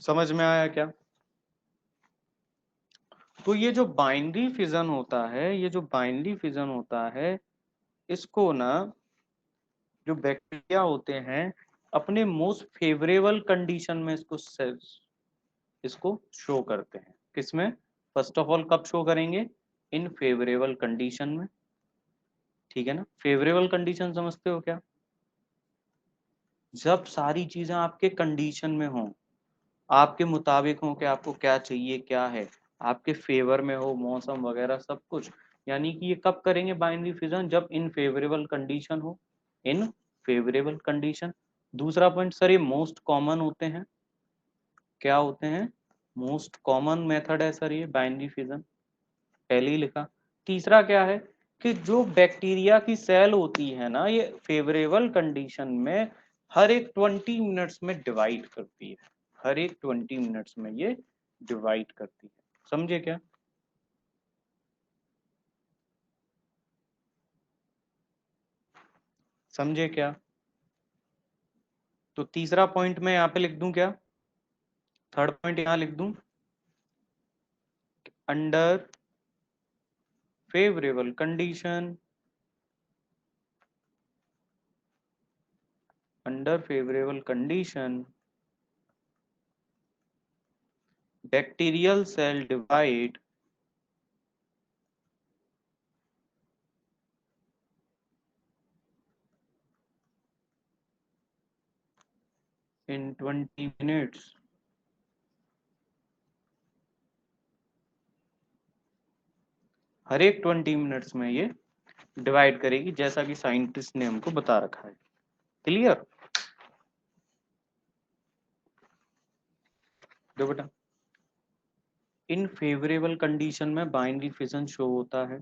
समझ में आया क्या। तो ये जो बाइनरी फिजन होता है, ये जो बाइनरी फिजन होता है, इसको ना जो बैक्टीरिया होते हैं अपने मोस्ट फेवरेबल कंडीशन में इसको शो करते हैं, किसमें, फर्स्ट ऑफ ऑल कब शो करेंगे, इन फेवरेबल कंडीशन में, ठीक है ना। फेवरेबल कंडीशन समझते हो क्या, जब सारी चीजें आपके कंडीशन में हो, आपके मुताबिक हो कि आपको क्या चाहिए क्या है, आपके फेवर में हो, मौसम वगैरह सब कुछ, यानी कि ये कब करेंगे बाइनरी फिजन, जब इन फेवरेबल कंडीशन हो, इन फेवरेबल कंडीशन। दूसरा पॉइंट सर, ये मोस्ट कॉमन होते हैं, क्या होते हैं, मोस्ट कॉमन मेथड है सर ये बाइनरी फिजन, पहले ही लिखा। तीसरा क्या है कि जो बैक्टीरिया की सेल होती है ना, ये फेवरेबल कंडीशन में हर एक 20 मिनट्स में डिवाइड करती है, हर एक 20 मिनट्स में ये डिवाइड करती है, समझे क्या। समझे क्या। तो तीसरा पॉइंट मैं यहाँ पे लिख दूं क्या, थर्ड पॉइंट यहाँ लिख दूं, under favourable condition, under favourable condition bacterial cell divide in 20 minutes. हर एक 20 मिनट्स में ये डिवाइड करेगी, जैसा कि साइंटिस्ट ने हमको बता रखा है, क्लियर। दो बेटा, इन फेवरेबल कंडीशन में बाइनरी फिजन शो होता है।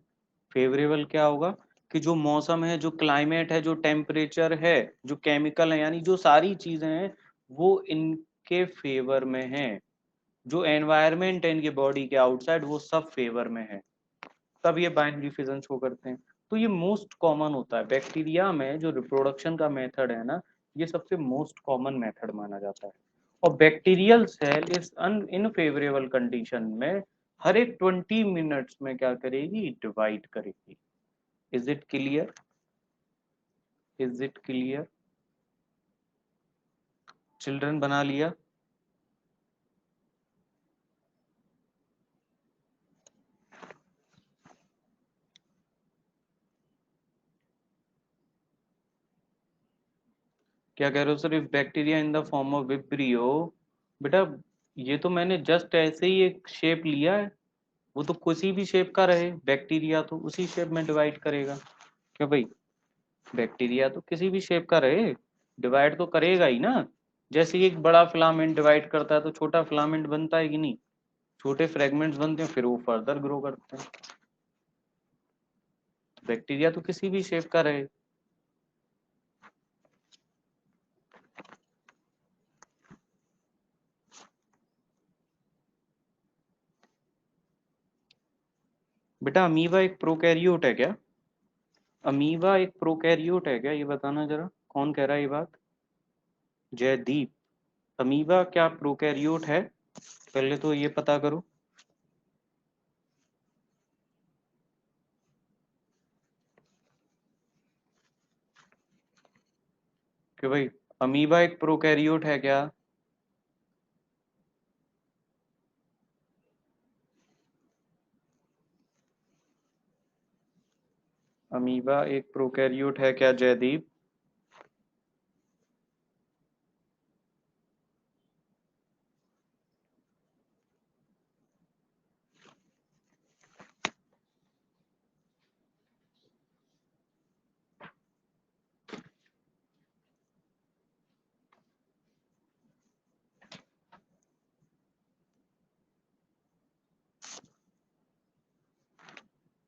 फेवरेबल क्या होगा कि जो मौसम है, जो क्लाइमेट है, जो टेम्परेचर है, जो केमिकल है, यानी जो सारी चीजें हैं वो इनके फेवर में है, जो एनवायरमेंट है इनके बॉडी के आउटसाइड वो सब फेवर में है, तब ये बाइनरी फिजन शो करते हैं। तो ये मोस्ट कॉमन होता है बैक्टीरिया में, जो रिप्रोडक्शन का मेथड है ना, ये सबसे मोस्ट कॉमन मेथड माना जाता है। और बैक्टीरियल सेल इस इनफेवरेबल कंडीशन में हर एक 20 मिनट्स में क्या करेगी, डिवाइड करेगी। Is it clear, is it clear children, बना लिया। क्या कह रहे हो sir, if bacteria in the form of vibrio. बेटा ये तो मैंने जस्ट ऐसे ही एक शेप लिया है, वो तो किसी भी शेप का रहे, बैक्टीरिया तो उसी शेप में डिवाइड करेगा। क्यों भाई, बैक्टीरिया तो किसी भी शेप का रहे डिवाइड तो करेगा ही ना। जैसे ही एक बड़ा फिलामेंट डिवाइड करता है तो छोटा फिलामेंट बनता है कि नहीं, छोटे फ्रेगमेंट्स बनते हैं, फिर वो फर्दर ग्रो करते हैं। बैक्टीरिया तो किसी भी शेप का रहे। बेटा अमीबा एक प्रोकैरियोट है क्या? अमीबा एक प्रोकैरियोट है क्या, ये बताना जरा, कौन कह रहा है ये बात? जयदीप, अमीबा क्या प्रोकैरियोट है? पहले तो ये पता करो। कि भाई अमीबा एक प्रोकैरियोट है क्या? अमीबा एक प्रोकैरियोट है क्या जयदीप?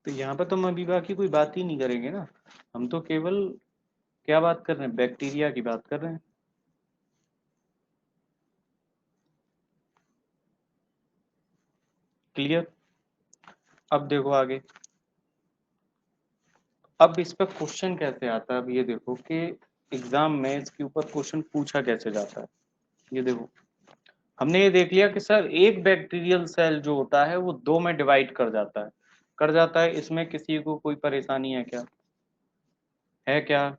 तो यहाँ पर तो हम अमीबा की कोई बात ही नहीं करेंगे ना, हम तो केवल क्या बात कर रहे हैं, बैक्टीरिया की बात कर रहे हैं। क्लियर? अब देखो आगे, अब इस पर क्वेश्चन कैसे आता है, अब ये देखो कि एग्जाम में इसके ऊपर क्वेश्चन पूछा कैसे जाता है। ये देखो, हमने ये देख लिया कि सर एक बैक्टीरियल सेल जो होता है वो दो में डिवाइड कर जाता है, इसमें किसी को कोई परेशानी है क्या? है क्या?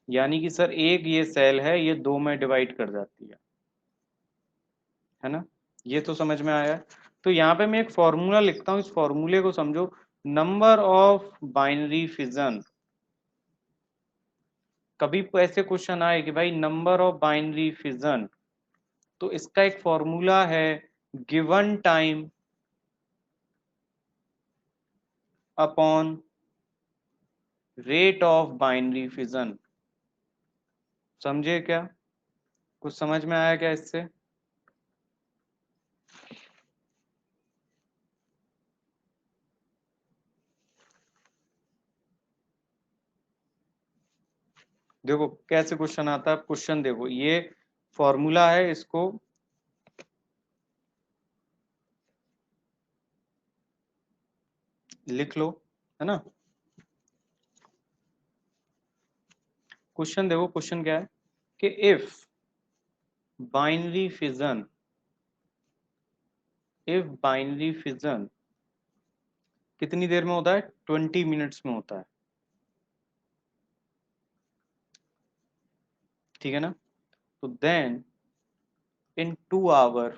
यानी कि सर एक ये सेल है, ये दो में डिवाइड कर जाती है ना? ये तो समझ में आया। तो यहाँ पे मैं एक फॉर्मूला लिखता हूँ, इस फॉर्मूले को समझो। नंबर ऑफ बाइनरी फिजन, कभी ऐसे क्वेश्चन आए कि भाई नंबर ऑफ बाइनरी फिजन, तो इसका एक फॉर्मूला है, given time upon rate of binary fission. समझे क्या? कुछ समझ में आया क्या इससे? देखो कैसे क्वेश्चन आता है, क्वेश्चन देखो, ये फॉर्मूला है, इसको लिख लो, है ना? क्वेश्चन देखो, क्वेश्चन क्या है कि if binary fission, if binary fission कितनी देर में होता है? 20 मिनट्स में होता है, ठीक है ना? तो in 2 hour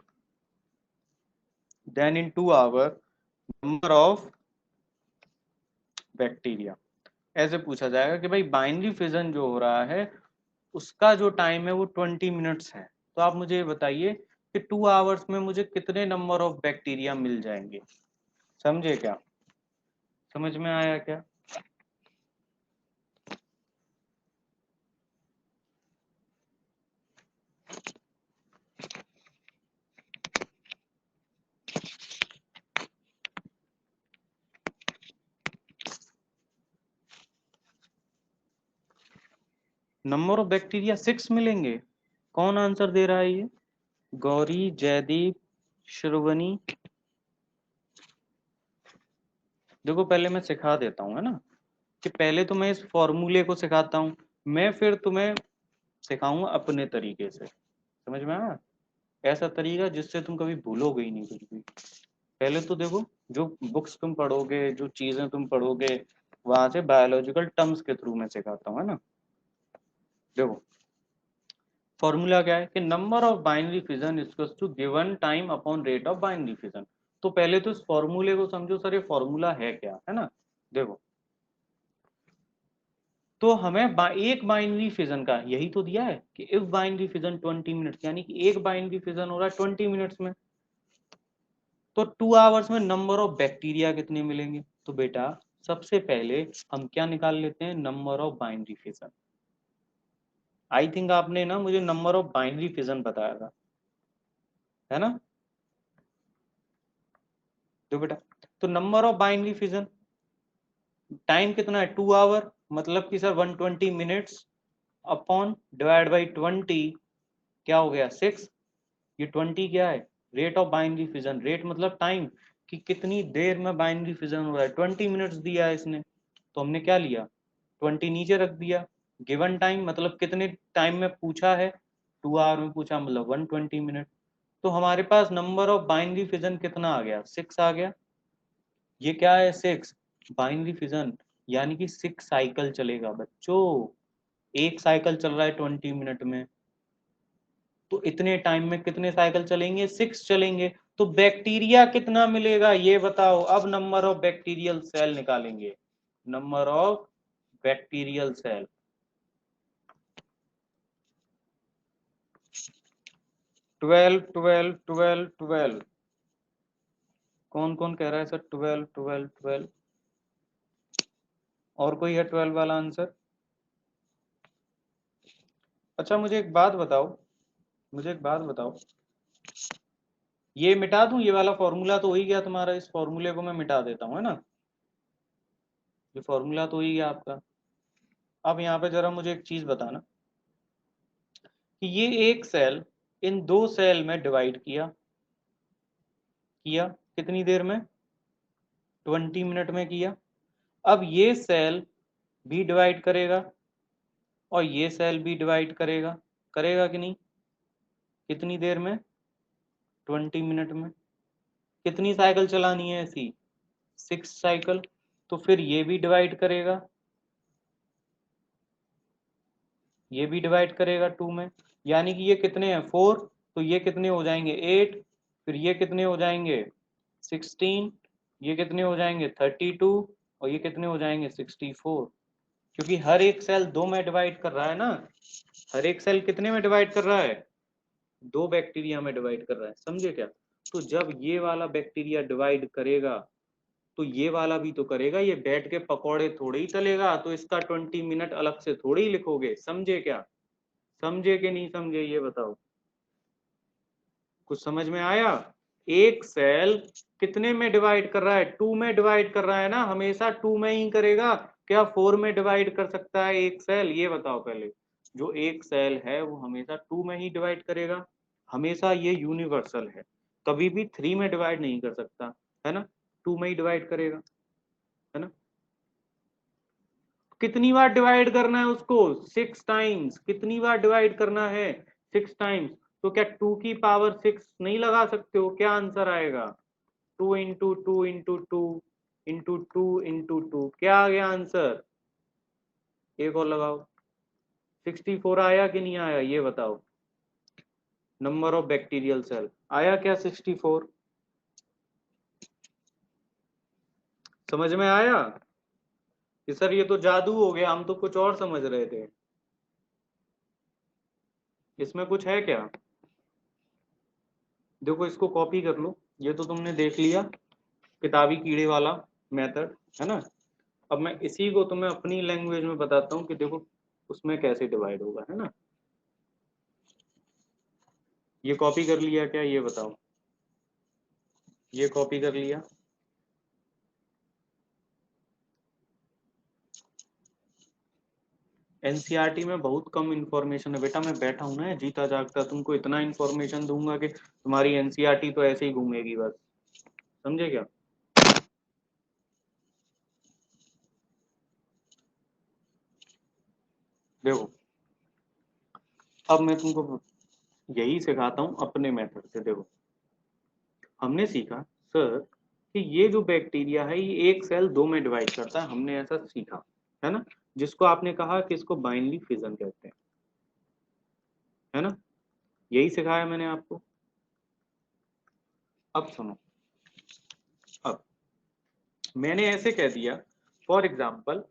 then in 2 hour number of bacteria, ऐसे पूछा जाएगा कि भाई बाइनरी फिजन जो हो रहा है उसका जो टाइम है वो 20 मिनट्स है, तो आप मुझे ये बताइए कि 2 आवर्स में मुझे कितने नंबर ऑफ बैक्टीरिया मिल जाएंगे। समझे क्या? समझ में आया क्या? नंबर ऑफ बैक्टीरिया 6 मिलेंगे। कौन आंसर दे रहा है ये? गौरी, जयदीप, श्रवणी। देखो पहले मैं सिखा देता हूँ, है ना, कि पहले तो मैं इस फॉर्मूले को सिखाता हूँ, मैं फिर तुम्हें सिखाऊंगा अपने तरीके से। समझ में आया? ऐसा तरीका जिससे तुम कभी भूलोगे ही नहीं कुछ भी। पहले तो देखो, जो बुक्स तुम पढ़ोगे, जो चीजें तुम पढ़ोगे, वहां से बायोलॉजिकल टर्म्स के थ्रू मैं सिखाता हूँ, है ना? देखो फॉर्मूला क्या है कि number of binary fission equals to given time upon rate of binary fission. तो पहले तो इस फॉर्मूले को समझो, सर ये फॉर्मूला है क्या, है ना? देखो, तो हमें एक बाइनरी फिजन का यही तो दिया है कि इफ बाइनरी फिजन 20 मिनट्स, यानी कि एक बाइनरी फिजन हो रहा है 20 मिनट्स में, तो 2 आवर्स में नंबर ऑफ बैक्टीरिया कितने मिलेंगे? तो बेटा सबसे पहले हम क्या निकाल लेते हैं, number of binary fission. I think आपने ना मुझे नंबर ऑफ बाइनरी फिजन बताया था, है ना? तो बेटा तो number of binary fission, time कितना है 2 आवर, मतलब कि sir 120 minutes upon divide by 20, क्या हो गया 6। ये 20 क्या है, rate of binary fission, rate मतलब टाइम कि कितनी देर में बाइनरी फिजन हो रहा है, 20 मिनट्स दिया है इसने, तो हमने क्या लिया 20 नीचे रख दिया। गिवन टाइम मतलब कितने टाइम में पूछा है, 2 आवर में पूछा मतलब 120 मिनट। तो हमारे पास नंबर ऑफ बाइनरी फिजन कितना आ गया, 6 आ गया। ये क्या है 6 बाइनरी फिजन, यानी कि 6 साइकिल चलेगा बच्चों। एक साइकिल चल रहा है 20 मिनट में, तो इतने टाइम में कितने साइकिल चलेंगे, 6 चलेंगे। तो बैक्टीरिया कितना मिलेगा ये बताओ। अब नंबर ऑफ बैक्टीरियल सेल निकालेंगे, नंबर ऑफ बैक्टीरियल सेल। 12 12 12 12, कौन कौन कह रहा है सर 12 12 12? और कोई है 12 वाला आंसर? अच्छा मुझे एक बात बताओ, मुझे एक बात बताओ, ये मिटा दूं, ये वाला फॉर्मूला तो हो ही गया तुम्हारा, इस फॉर्मूले को मैं मिटा देता हूं, है ना? ये फॉर्मूला तो हो ही गया आपका। अब यहाँ पे जरा मुझे एक चीज बताना कि ये एक सेल इन दो सेल में डिवाइड किया, किया कितनी देर में, 20 मिनट में किया। अब ये सेल भी डिवाइड करेगा और ये सेल भी डिवाइड करेगा, करेगा कि नहीं? कितनी देर में, 20 मिनट में। कितनी साइकिल चलानी है ऐसी, 6 साइकिल। तो फिर ये भी डिवाइड करेगा, ये भी डिवाइड करेगा 2 में, यानी कि ये कितने हैं 4, तो ये कितने हो जाएंगे 8, फिर ये कितने हो जाएंगे 16, ये कितने हो जाएंगे 32, और ये कितने हो जाएंगे 64। क्योंकि हर एक सेल दो में डिवाइड कर रहा है ना, हर एक सेल कितने में डिवाइड कर रहा है, दो बैक्टीरिया में डिवाइड कर रहा है, समझे क्या? तो जब ये वाला बैक्टीरिया डिवाइड करेगा तो ये वाला भी तो करेगा, ये बैठ के पकौड़े थोड़े ही तलेगा, तो इसका 20 मिनट अलग से थोड़ी ही लिखोगे, समझे क्या? समझे कि नहीं समझे ये बताओ, कुछ समझ में आया? एक सेल कितने में डिवाइड कर रहा है, 2 में डिवाइड कर रहा है ना, हमेशा 2 में ही करेगा, क्या 4 में डिवाइड कर सकता है एक सेल, ये बताओ पहले। जो एक सेल है वो हमेशा 2 में ही डिवाइड करेगा, हमेशा, ये यूनिवर्सल है, कभी भी 3 में डिवाइड नहीं कर सकता, है ना? 2 में ही डिवाइड करेगा, है ना? कितनी बार डिवाइड करना है उसको, 6 टाइम्स। कितनी बार डिवाइड करना है, 6 टाइम्स। तो क्या 2 की पावर 6 नहीं लगा सकते हो, क्या आंसर आएगा, 2 इंटू 2 इंटू 2 इंटू 2 इंटू 2, क्या आ गया आंसर? एक और लगाओ, 64 आया कि नहीं आया ये बताओ। नंबर ऑफ बैक्टीरियल सेल आया क्या 64? समझ में आया कि सर ये तो जादू हो गया, हम तो कुछ और समझ रहे थे, इसमें कुछ है क्या? देखो इसको कॉपी कर लो, ये तो तुमने देख लिया किताबी कीड़े वाला मेथड, है ना? अब मैं इसी को तुम्हें अपनी लैंग्वेज में बताता हूँ कि देखो उसमें कैसे डिवाइड होगा, है ना? ये कॉपी कर लिया क्या ये बताओ, ये कॉपी कर लिया? एनसीईआरटी में बहुत कम इन्फॉर्मेशन है बेटा, मैं बैठा हूं ना जीता जागता, तुमको इतना इन्फॉर्मेशन दूंगा कि तुम्हारी एनसीईआरटी तो ऐसे ही घूमेगी बस, समझे क्या? देखो अब मैं तुमको यही सिखाता हूँ अपने मेथड से। देखो हमने सीखा सर कि ये जो बैक्टीरिया है ये एक सेल दो में डिवाइड करता है, हमने ऐसा सीखा, है ना? जिसको आपने कहा कि इसको बाइनरी फिजन कहते हैं, है ना? यही सिखाया मैंने आपको। अब सुनो, अब मैंने ऐसे कह दिया फॉर एग्जाम्पल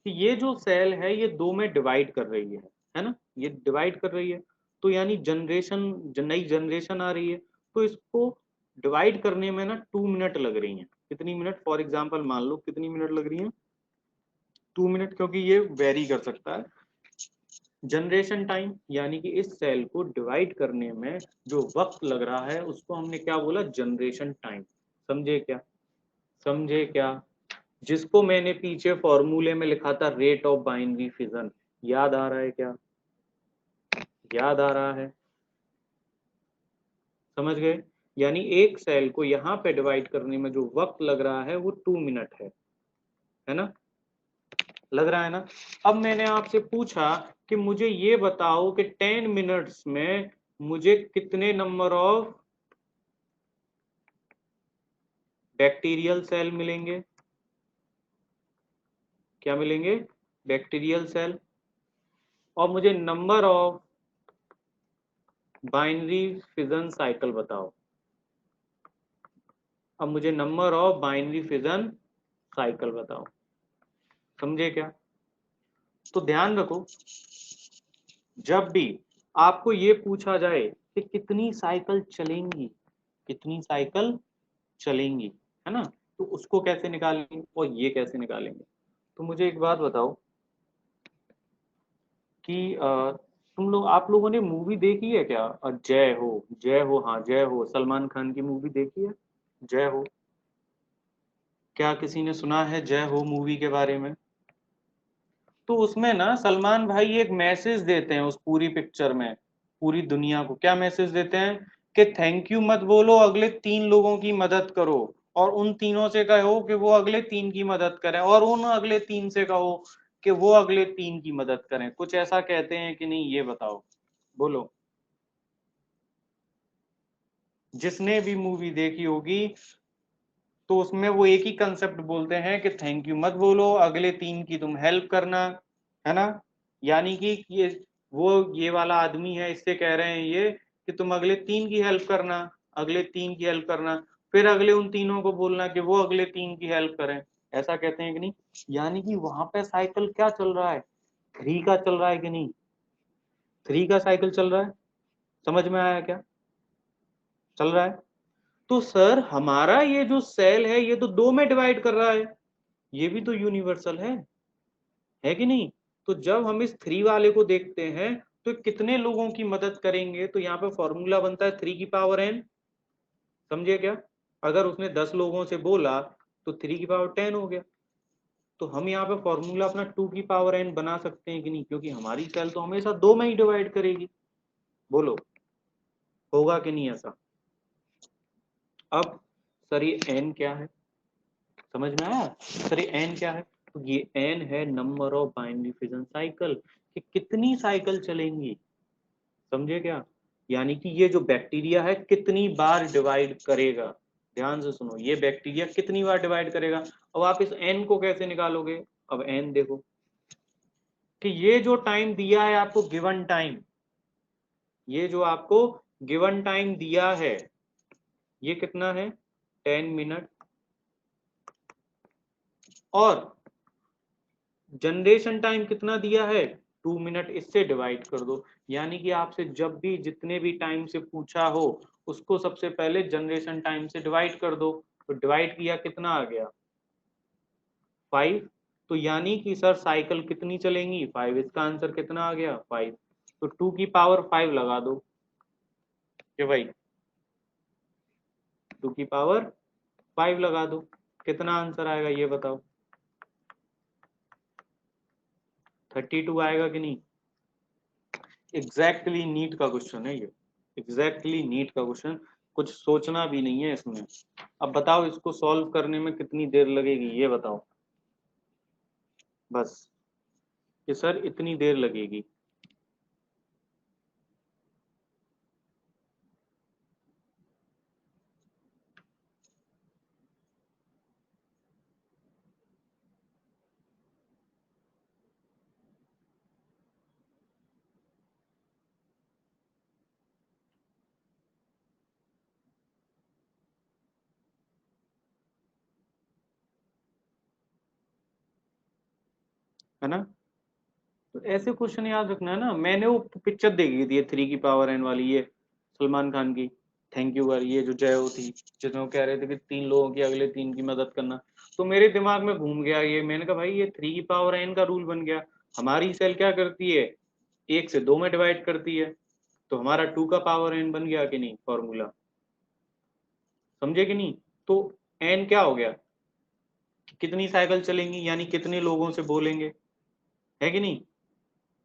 कि ये जो सेल है ये दो में डिवाइड कर रही है ना, ये डिवाइड कर रही है, तो यानी जनरेशन, नई जनरेशन आ रही है, तो इसको डिवाइड करने में ना 2 मिनट लग रही हैं। कितनी मिनट, फॉर एग्जांपल मान लो कितनी मिनट लग रही हैं, 2 मिनट, क्योंकि ये वेरी कर सकता है। जनरेशन टाइम यानी कि इस सेल को डिवाइड करने में जो वक्त लग रहा है उसको हमने क्या बोला, जनरेशन टाइम। समझे क्या, समझे क्या? जिसको मैंने पीछे फॉर्मूले में लिखा था रेट ऑफ बाइनरी फिजन, याद आ रहा है क्या, याद आ रहा है? समझ गए? यानी एक सेल को यहाँ पे डिवाइड करने में जो वक्त लग रहा है वो 2 मिनट है ना, लग रहा है ना। अब मैंने आपसे पूछा कि मुझे ये बताओ कि 10 मिनट्स में मुझे कितने नंबर ऑफ बैक्टीरियल सेल मिलेंगे, क्या मिलेंगे, बैक्टीरियल सेल, और मुझे number of binary fission cycle बताओ। अब मुझे number of binary fission cycle बताओ। समझे क्या? तो ध्यान रखो, जब भी आपको ये पूछा जाए कि कितनी साइकिल चलेंगी, कितनी साइकिल चलेंगी, है ना, तो उसको कैसे निकालेंगे और ये कैसे निकालेंगे। तो मुझे एक बात बताओ कि तुम लोग, आप लोगों ने मूवी देखी है क्या, जय हो, जय हो, हाँ जय हो, सलमान खान की मूवी देखी है जय हो? क्या किसी ने सुना है जय हो मूवी के बारे में? तो उसमें ना सलमान भाई एक मैसेज देते हैं उस पूरी पिक्चर में, पूरी दुनिया को क्या मैसेज देते हैं कि थैंक यू मत बोलो, अगले 3 लोगों की मदद करो, और उन तीनों से कहो कि वो अगले 3 की मदद करें, और उन अगले 3 से कहो कि वो अगले 3 की मदद करें। कुछ ऐसा कहते हैं कि नहीं, ये बताओ, बोलो। जिसने भी मूवी देखी होगी तो उसमें वो एक ही कंसेप्ट बोलते हैं कि थैंक यू मत बोलो, अगले 3 की तुम हेल्प करना, है ना। यानी कि ये, वो ये वाला आदमी है, इससे कह रहे हैं ये कि तुम अगले 3 की हेल्प करना, अगले 3 की हेल्प करना, फिर अगले उन तीनों को बोलना कि वो अगले 3 की हेल्प करें। ऐसा कहते हैं कि नहीं? यानी कि वहां पे साइकिल क्या चल रहा है, 3 का चल रहा है कि नहीं, 3 का साइकिल चल रहा है। समझ में आया क्या, चल रहा है? तो सर हमारा ये जो सेल है ये तो 2 में डिवाइड कर रहा है, ये भी तो यूनिवर्सल है कि नहीं? तो जब हम इस 3 वाले को देखते हैं तो कितने लोगों की मदद करेंगे, तो यहाँ पे फॉर्मूला बनता है 3 की पावर n। समझे क्या? अगर उसने 10 लोगों से बोला तो 3 की पावर 10 हो गया। तो हम यहाँ पे फॉर्मूला अपना 2 की पावर n बना सकते हैं कि नहीं, क्योंकि हमारी सेल तो हमेशा 2 में ही डिवाइड करेगी। बोलो, होगा कि नहीं ऐसा? अब सर ये n क्या है, समझ में आया? सर ये एन क्या है, तो ये एन है number of binary fission cycle, कि कितनी साइकिल चलेंगी। समझे क्या? यानी कि ये जो बैक्टीरिया है कितनी बार डिवाइड करेगा। ध्यान से सुनो, ये बैक्टीरिया कितनी बार डिवाइड करेगा। अब आप इस एन को कैसे निकालोगे? अब एन देखो कि ये जो टाइम दिया है आपको, गिवन टाइम, ये जो आपको गिवन टाइम दिया है ये कितना है, 10 मिनट, और जनरेशन टाइम कितना दिया है, 2 मिनट, इससे डिवाइड कर दो। यानी कि आपसे जब भी जितने भी टाइम से पूछा हो उसको सबसे पहले जनरेशन टाइम से डिवाइड कर दो। तो डिवाइड किया, कितना आ गया, 5। तो यानी कि सर साइकिल कितनी चलेंगी, 5। इसका आंसर कितना आ गया, 5। तो 2 की पावर 5 लगा दो कि भाई 2 की पावर 5 लगा दो, कितना आंसर आएगा ये बताओ, 32 आएगा कि नहीं? एग्जैक्टली नीट का क्वेश्चन है ये, एग्जैक्टली नीट का क्वेश्चन, कुछ सोचना भी नहीं है इसमें। अब बताओ इसको सॉल्व करने में कितनी देर लगेगी, ये बताओ बस, कि सर इतनी देर लगेगी। है ना। तो ऐसे क्वेश्चन याद रखना है ना। मैंने वो पिक्चर देखी थी 3 की पावर n वाली, ये सलमान खान की, थैंक यू वाली, ये जो जय थी, जिसमें वो कह रहे थे कि 3 लोगों की अगले 3 की मदद करना। तो मेरे दिमाग में घूम गया ये, मैंने कहा भाई ये 3 की पावर n का रूल बन गया। हमारी सेल क्या करती है, 1 से 2 में डिवाइड करती है, तो हमारा 2 का पावर n बन गया कि नहीं फॉर्मूला, समझे कि नहीं। तो n क्या हो गया, कितनी साइकिल चलेंगी, यानी कितने लोगों से बोलेंगे, है कि नहीं।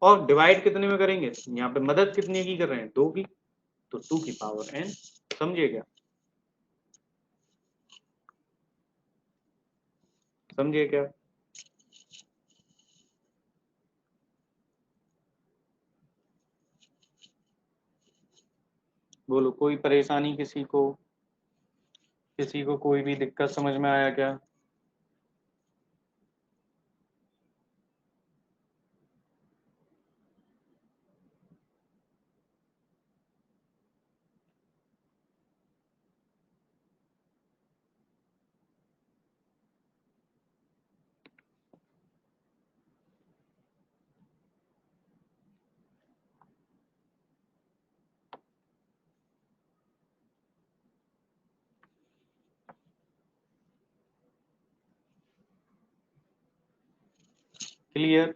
और डिवाइड कितने में करेंगे, यहाँ पे मदद कितने की कर रहे हैं, 2 की, तो 2 की पावर n, समझे क्या, समझे क्या। बोलो कोई परेशानी किसी को, किसी को कोई भी दिक्कत समझ में आया क्या। क्लियर।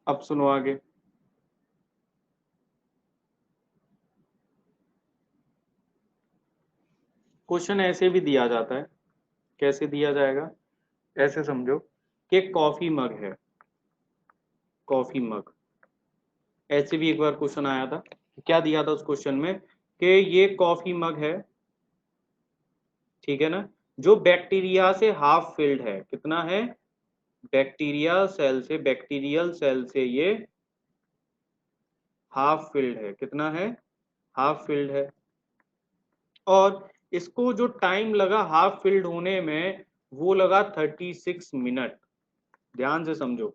अब सुनो आगे। क्वेश्चन ऐसे भी दिया जाता है, कैसे दिया जाएगा, ऐसे समझो कि कॉफी मग है, कॉफी मग, ऐसे भी एक बार क्वेश्चन आया था। क्या दिया था उस क्वेश्चन में, कि ये कॉफी मग है, ठीक है ना, जो बैक्टीरिया से हाफ फिल्ड है, कितना है, बैक्टीरिया सेल से, बैक्टीरियल सेल से ये हाफ फिल्ड है, कितना है, हाफ फिल्ड है। और इसको जो टाइम लगा हाफ फिल्ड होने में, वो लगा 36 मिनट। ध्यान से समझो,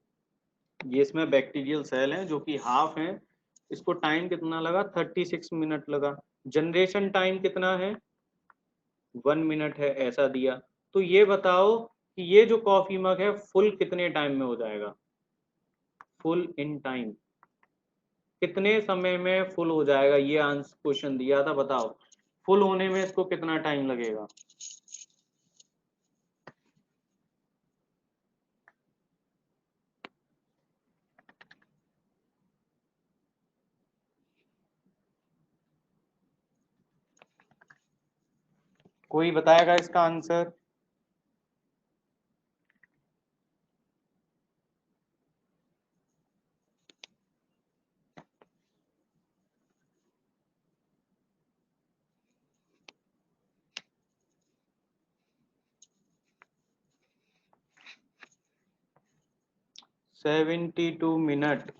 ये इसमें बैक्टीरियल सेल है जो कि हाफ है, इसको टाइम कितना लगा, 36 मिनट लगा। जनरेशन टाइम कितना है, 1 मिनट है, ऐसा दिया। तो ये बताओ कि ये जो कॉफी मग है फुल कितने टाइम में हो जाएगा, फुल इन टाइम, कितने समय में फुल हो जाएगा, ये आंसर क्वेश्चन दिया था, बताओ फुल होने में इसको कितना टाइम लगेगा। कोई बताएगा इसका आंसर। 72 मिनट।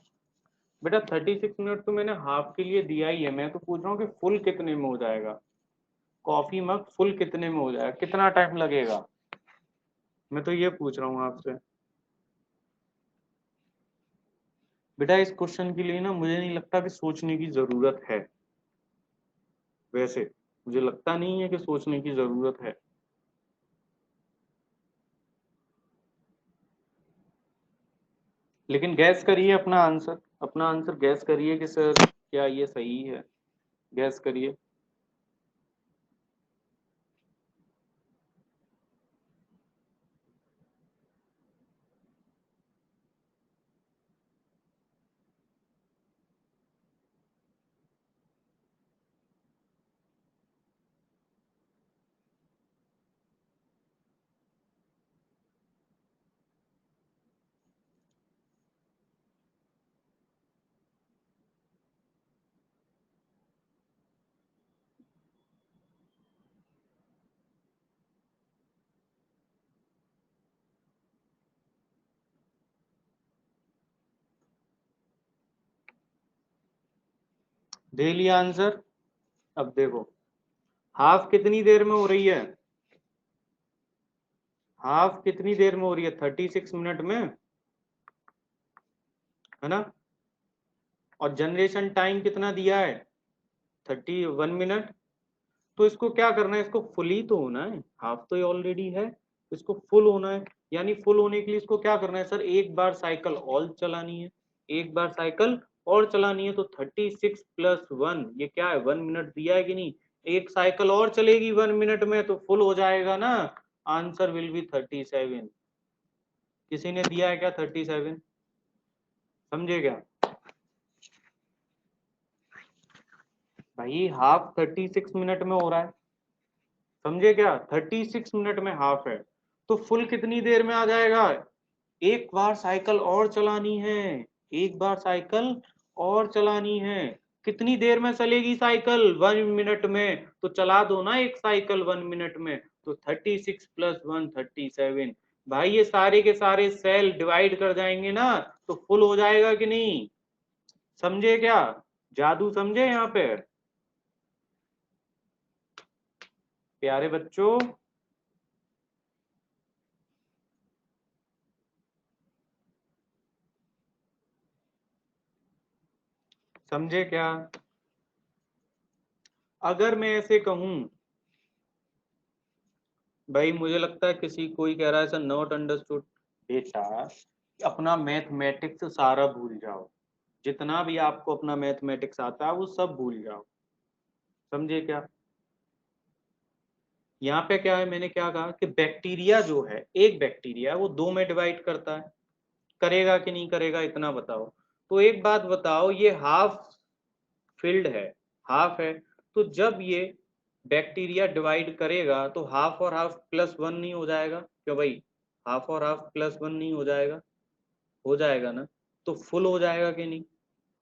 बेटा 36 मिनट तो मैंने हाफ के लिए दिया ही है, मैं तो पूछ रहा हूँ कि फुल कितने में हो जाएगा, कॉफी मग फुल कितने में हो जाएगा, कितना टाइम लगेगा, मैं तो ये पूछ रहा हूँ आपसे। बेटा इस क्वेश्चन के लिए ना मुझे नहीं लगता कि सोचने की जरूरत है, वैसे मुझे लगता नहीं है कि सोचने की जरूरत है। लेकिन गैस करिए अपना आंसर, अपना आंसर गैस करिए कि सर क्या ये सही है, गैस करिए। दे लिया आंसर। अब देखो हाफ कितनी देर में हो रही है, हाफ कितनी देर में हो रही है, 36 मिनट में, है ना। और जनरेशन टाइम कितना दिया है, 31 मिनट। तो इसको क्या करना है, इसको फुल ही तो होना है, हाफ तो ये ऑलरेडी है, इसको फुल होना है। यानी फुल होने के लिए इसको क्या करना है सर, एक बार साइकिल और चलानी है, एक बार साइकिल और चलानी है। तो 36+1 ये क्या है, 1 मिनट दिया है कि नहीं, एक साइकिल और चलेगी 1 मिनट में तो फुल हो जाएगा ना। Answer will be 37। किसी ने दिया है क्या 37? समझे क्या भाई, हाफ 36 मिनट में हो रहा है, समझे क्या, 36 मिनट में हाफ है, तो फुल कितनी देर में आ जाएगा, एक बार साइकिल और चलानी है, एक बार साइकिल और चलानी है। कितनी देर में चलेगी साइकिल, 1 मिनट में, तो चला दो ना एक साइकिल 1 मिनट में। तो 36+1 37। भाई ये सारे के सारे सेल डिवाइड कर जाएंगे ना, तो फुल हो जाएगा कि नहीं, समझे क्या, जादू समझे यहाँ पे प्यारे बच्चों। समझे क्या, अगर मैं ऐसे कहूं, भाई मुझे लगता है किसी कोई कह रहा है सर नॉट अंडरस्टूड। बेटा अपना मैथमेटिक्स सारा भूल जाओ, जितना भी आपको अपना मैथमेटिक्स आता है वो सब भूल जाओ, समझे क्या। यहाँ पे क्या है, मैंने क्या कहा कि बैक्टीरिया जो है, एक बैक्टीरिया वो दो में डिवाइड करता है, करेगा कि नहीं करेगा, इतना बताओ। तो एक बात बताओ, ये हाफ फिल्ड है, हाफ है, तो जब ये बैक्टीरिया डिवाइड करेगा तो हाफ और हाफ +1 नहीं हो जाएगा, क्यों भाई, हाफ और हाफ +1 नहीं हो जाएगा, हो जाएगा ना, तो फुल हो जाएगा कि नहीं,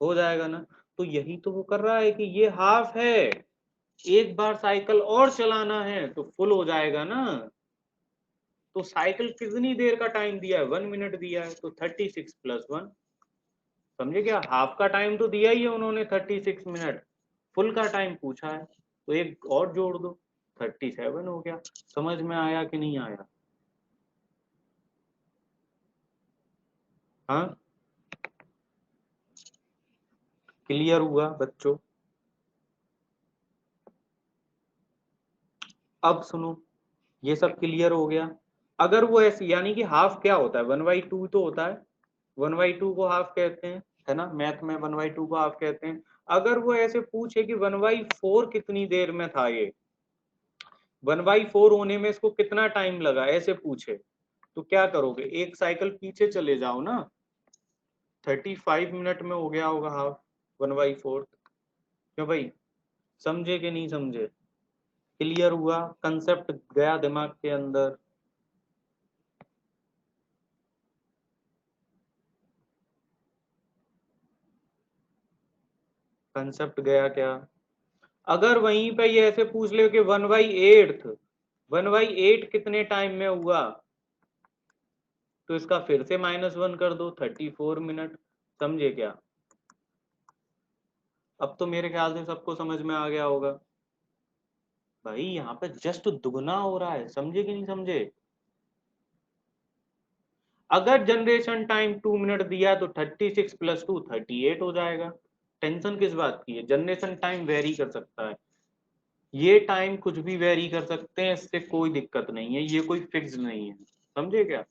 हो जाएगा ना। तो यही तो वो कर रहा है कि ये हाफ है, एक बार साइकिल और चलाना है तो फुल हो जाएगा ना। तो साइकिल कितनी देर का टाइम दिया है, 1 मिनट दिया है, तो 36+1, समझे क्या, हाफ का टाइम तो दिया ही है उन्होंने 36 मिनट, फुल का टाइम पूछा है, तो एक और जोड़ दो, 37 हो गया। समझ में आया कि नहीं आया, हाँ क्लियर हुआ बच्चों। अब सुनो, ये सब क्लियर हो गया। अगर वो ऐसे, यानी कि हाफ क्या होता है, 1/2 तो होता है, 1/2 को हाफ कहते हैं, है ना, मैथ में 1/2 को हाफ कहते हैं। अगर वो ऐसे पूछे कि 1/4 कितनी देर में था, ये 1/4 होने में इसको कितना टाइम लगा, ऐसे पूछे, तो क्या करोगे, एक साइकिल पीछे चले जाओ ना, 35 मिनट में हो गया होगा हाफ 1/4। क्यों भाई, समझे कि नहीं समझे, क्लियर हुआ, कंसेप्ट गया दिमाग के अंदर। कंसेप्ट गया क्या, अगर वहीं पे ये ऐसे पूछ ले कि 1/8 कितने टाइम में हुआ, तो इसका फिर से -1 कर दो, 34 मिनट, समझे क्या। अब तो मेरे ख्याल से सबको समझ में आ गया होगा। भाई यहाँ पे जस्ट दुगना हो रहा है, समझे कि नहीं समझे। अगर जनरेशन टाइम 2 मिनट दिया तो 36+2 38 हो जाएगा। टेंशन किस बात की है, जनरेशन टाइम वेरी कर सकता है, ये टाइम कुछ भी वेरी कर सकते हैं, इससे कोई दिक्कत नहीं है, ये कोई फिक्स नहीं है, समझे क्या।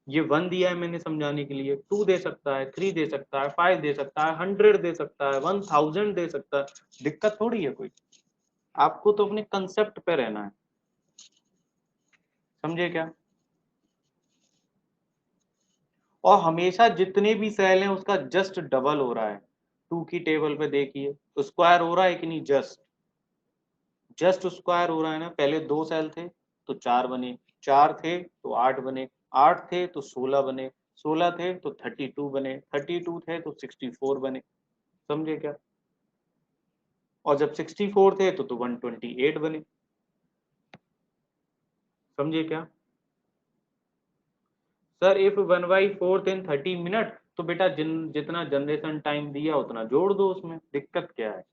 ये 1 दिया है मैंने समझाने के लिए, 2 दे सकता है, 3 दे सकता है, 5 दे सकता है, 100 दे सकता है, 1000 दे सकता है, दिक्कत थोड़ी है कोई। आपको तो अपने कंसेप्ट पे रहना है, समझे क्या। और हमेशा जितने भी सेल हैं उसका जस्ट डबल हो रहा है, 2 की टेबल पे देखिए, तो स्क्वायर हो रहा है कि नहीं, जस्ट जस्ट स्क्वायर हो रहा है ना। पहले 2 सेल थे तो 4 बने, 4 थे तो 8 बने, 8 थे तो 16 बने, 16 थे तो 32 बने, 32 थे तो 64 बने, समझे क्या। और जब 64 थे तो 128 बने, समझे क्या। सर इफ 1/4 इन 30 मिनट, तो बेटा जितना जनरेशन टाइम दिया उतना जोड़ दो उसमें, दिक्कत क्या है।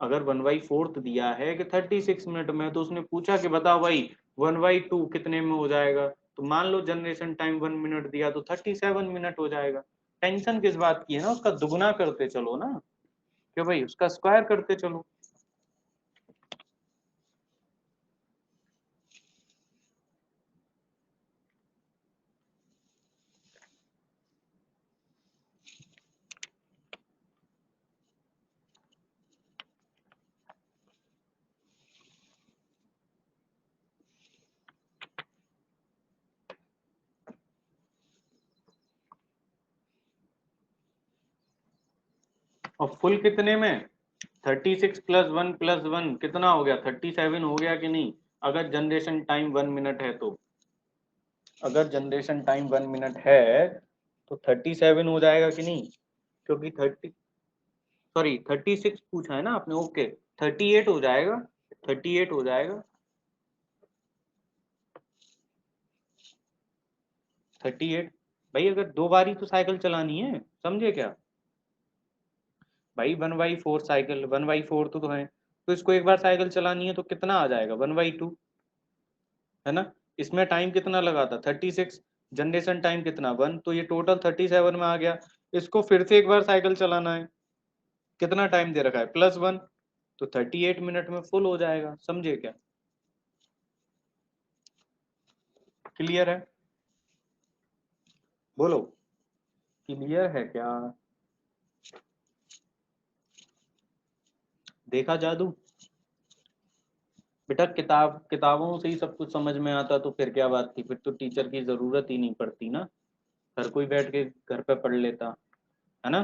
अगर 1/4 दिया है कि 36 मिनट में, तो उसने पूछा कि बताओ भाई 1/2 कितने में हो जाएगा, तो मान लो जनरेशन टाइम 1 मिनट दिया तो 37 मिनट हो जाएगा। टेंशन किस बात की है ना, उसका दुगना करते चलो ना, क्यों भाई, उसका स्क्वायर करते चलो। और फुल कितने में, 36 + 1 + 1 कितना हो गया, 37 हो गया कि नहीं। अगर जनरेशन टाइम 1 मिनट है तो, अगर जनरेशन टाइम 1 मिनट है तो 37 हो जाएगा कि नहीं, क्योंकि 36 पूछा है ना आपने, ओके 38 हो जाएगा, 38 हो जाएगा, 38। भाई अगर 2 बारी तो साइकिल चलानी है, समझे क्या भाई, 1/4 साइकिल, 1/4 तो है, तो इसको एक बार साइकिल चलानी है तो कितना आ जाएगा, 1/2, है ना। इसमें टाइम कितना लगा था, 36, जनरेशन टाइम कितना 1, तो ये टोटल 37 में आ गया। इसको फिर से एक बार साइकिल चलाना है, कितना टाइम दे रखा है, +1, तो 38 मिनट में फुल हो जाएगा, समझे क्या। क्लियर है, बोलो, क्लियर है क्या, देखा जादू। बेटा किताबों से ही सब कुछ समझ में आता तो फिर क्या बात थी, फिर तो टीचर की जरूरत ही नहीं पड़ती ना, हर कोई बैठ के घर पे पढ़ लेता, है ना।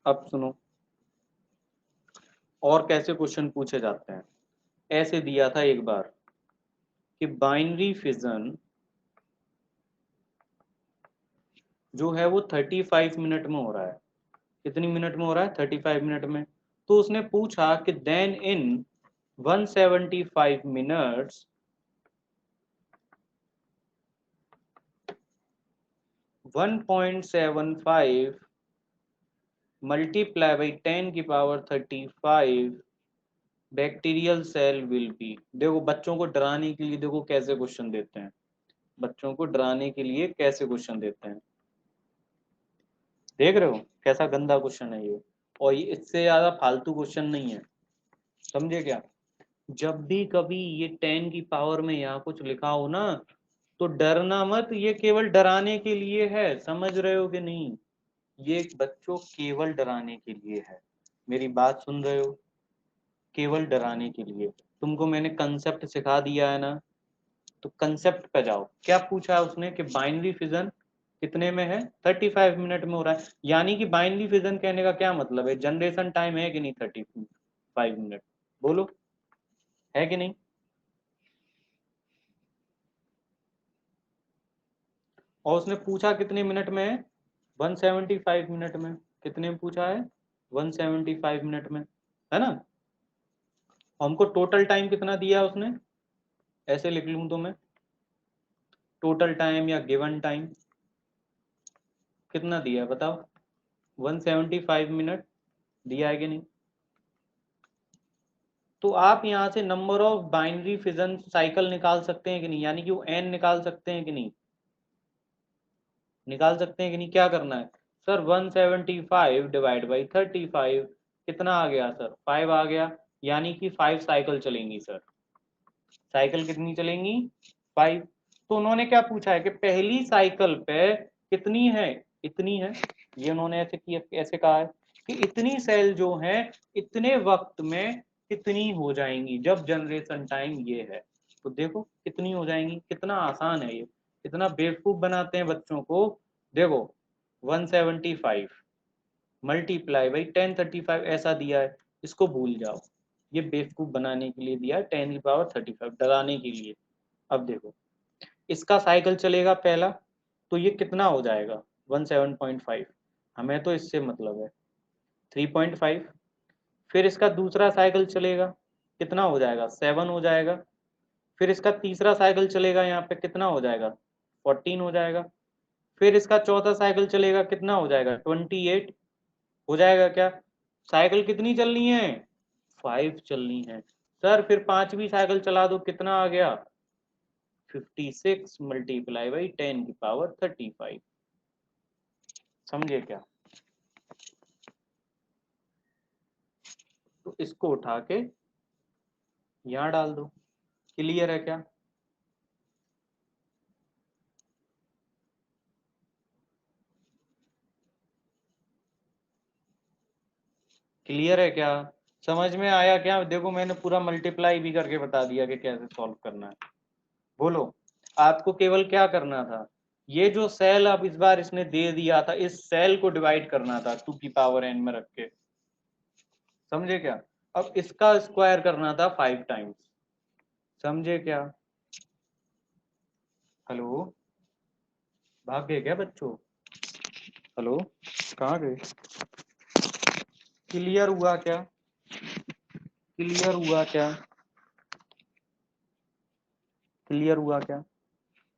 अब सुनो, और कैसे क्वेश्चन पूछे जाते हैं। ऐसे दिया था एक बार कि बाइनरी फिजन जो है वो 35 मिनट में हो रहा है, कितनी मिनट में हो रहा है, 35 मिनट में। तो उसने पूछा कि then in 175 minutes 1.75 multiply by 10⁻35 bacterial cell will be. देखो बच्चों को डराने के लिए देखो कैसे क्वेश्चन देते हैं, बच्चों को डराने के लिए कैसे क्वेश्चन देते हैं, देख रहे हो कैसा गंदा क्वेश्चन है ये। और ये इससे ज्यादा फालतू क्वेश्चन नहीं है, समझे क्या। जब भी कभी ये 10 की पावर में यहाँ कुछ लिखा हो ना, तो डरना मत, ये केवल डराने के लिए है, समझ रहे हो कि नहीं। ये बच्चों केवल डराने के लिए है, मेरी बात सुन रहे हो, केवल डराने के लिए। तुमको मैंने कंसेप्ट सिखा दिया है ना, तो कंसेप्ट पे जाओ। क्या पूछा है उसने कि बाइनरी फिजन कितने में है, 35 मिनट में हो रहा है, यानी कि बाइनरी फिजन कहने का क्या मतलब है, जनरेशन टाइम है कि नहीं 35 मिनट, बोलो है कि नहीं। और उसने पूछा कितने मिनट में है, 175 मिनट में। कितने में पूछा है, 175 मिनट में, है ना। हमको टोटल टाइम कितना दिया है उसने, ऐसे लिख लूं तो मैं, टोटल टाइम या गिवन टाइम कितना दिया है बताओ, 175 मिनट दिया है कि नहीं। तो आप यहाँ से number of binary fission cycle निकाल सकते हैं कि नहीं, यानी कि वो एन निकाल सकते हैं कि नहीं, निकाल सकते हैं कि नहीं। क्या करना है सर, 175 / 35 कितना आ गया सर, 5 आ गया, यानी कि 5 साइकिल चलेंगी सर, साइकिल कितनी चलेंगी, 5। तो उन्होंने क्या पूछा है कि पहली साइकिल पे कितनी है, इतनी है। ये उन्होंने ऐसे किया, ऐसे कहा है कि इतनी सेल जो है इतने वक्त में कितनी हो जाएंगी, जब जनरेशन टाइम ये है। तो देखो कितनी हो जाएंगी, कितना आसान है ये, कितना बेवकूफ बनाते हैं बच्चों को। देखो 175 मल्टीप्लाई बाई 1035 ऐसा दिया है, इसको भूल जाओ, ये बेवकूफ बनाने के लिए दिया है, 10⁻35 डराने के लिए। अब देखो इसका साइकिल चलेगा पहला, तो ये कितना हो जाएगा 17.5, हमें तो इससे मतलब है 3.5। फिर इसका दूसरा साइकिल चलेगा, कितना हो जाएगा 7 हो जाएगा। फिर इसका तीसरा साइकिल चलेगा, यहाँ पे कितना हो जाएगा 14 हो जाएगा। फिर इसका चौथा साइकिल चलेगा, कितना हो जाएगा 28 हो जाएगा क्या। साइकिल कितनी चलनी है, 5 चलनी है। सर फिर पांचवी साइकिल चला दो, कितना आ गया 56 मल्टीप्लाई बाई 10 की पावर 35। समझे क्या? तो इसको उठा के यहां डाल दो। क्लियर है क्या? क्लियर है क्या? समझ में आया क्या? देखो मैंने पूरा मल्टीप्लाई भी करके बता दिया कि कैसे सॉल्व करना है। बोलो, आपको केवल क्या करना था, ये जो सेल अब इस बार इसने दे दिया था, इस सेल को डिवाइड करना था 2 की पावर n में रख के। समझे क्या? अब इसका स्क्वायर करना था 5 टाइम्स। समझे क्या? हेलो, भाग गए क्या बच्चों? हेलो, कहाँ गए? क्लियर हुआ क्या? क्लियर हुआ क्या? क्लियर हुआ क्या?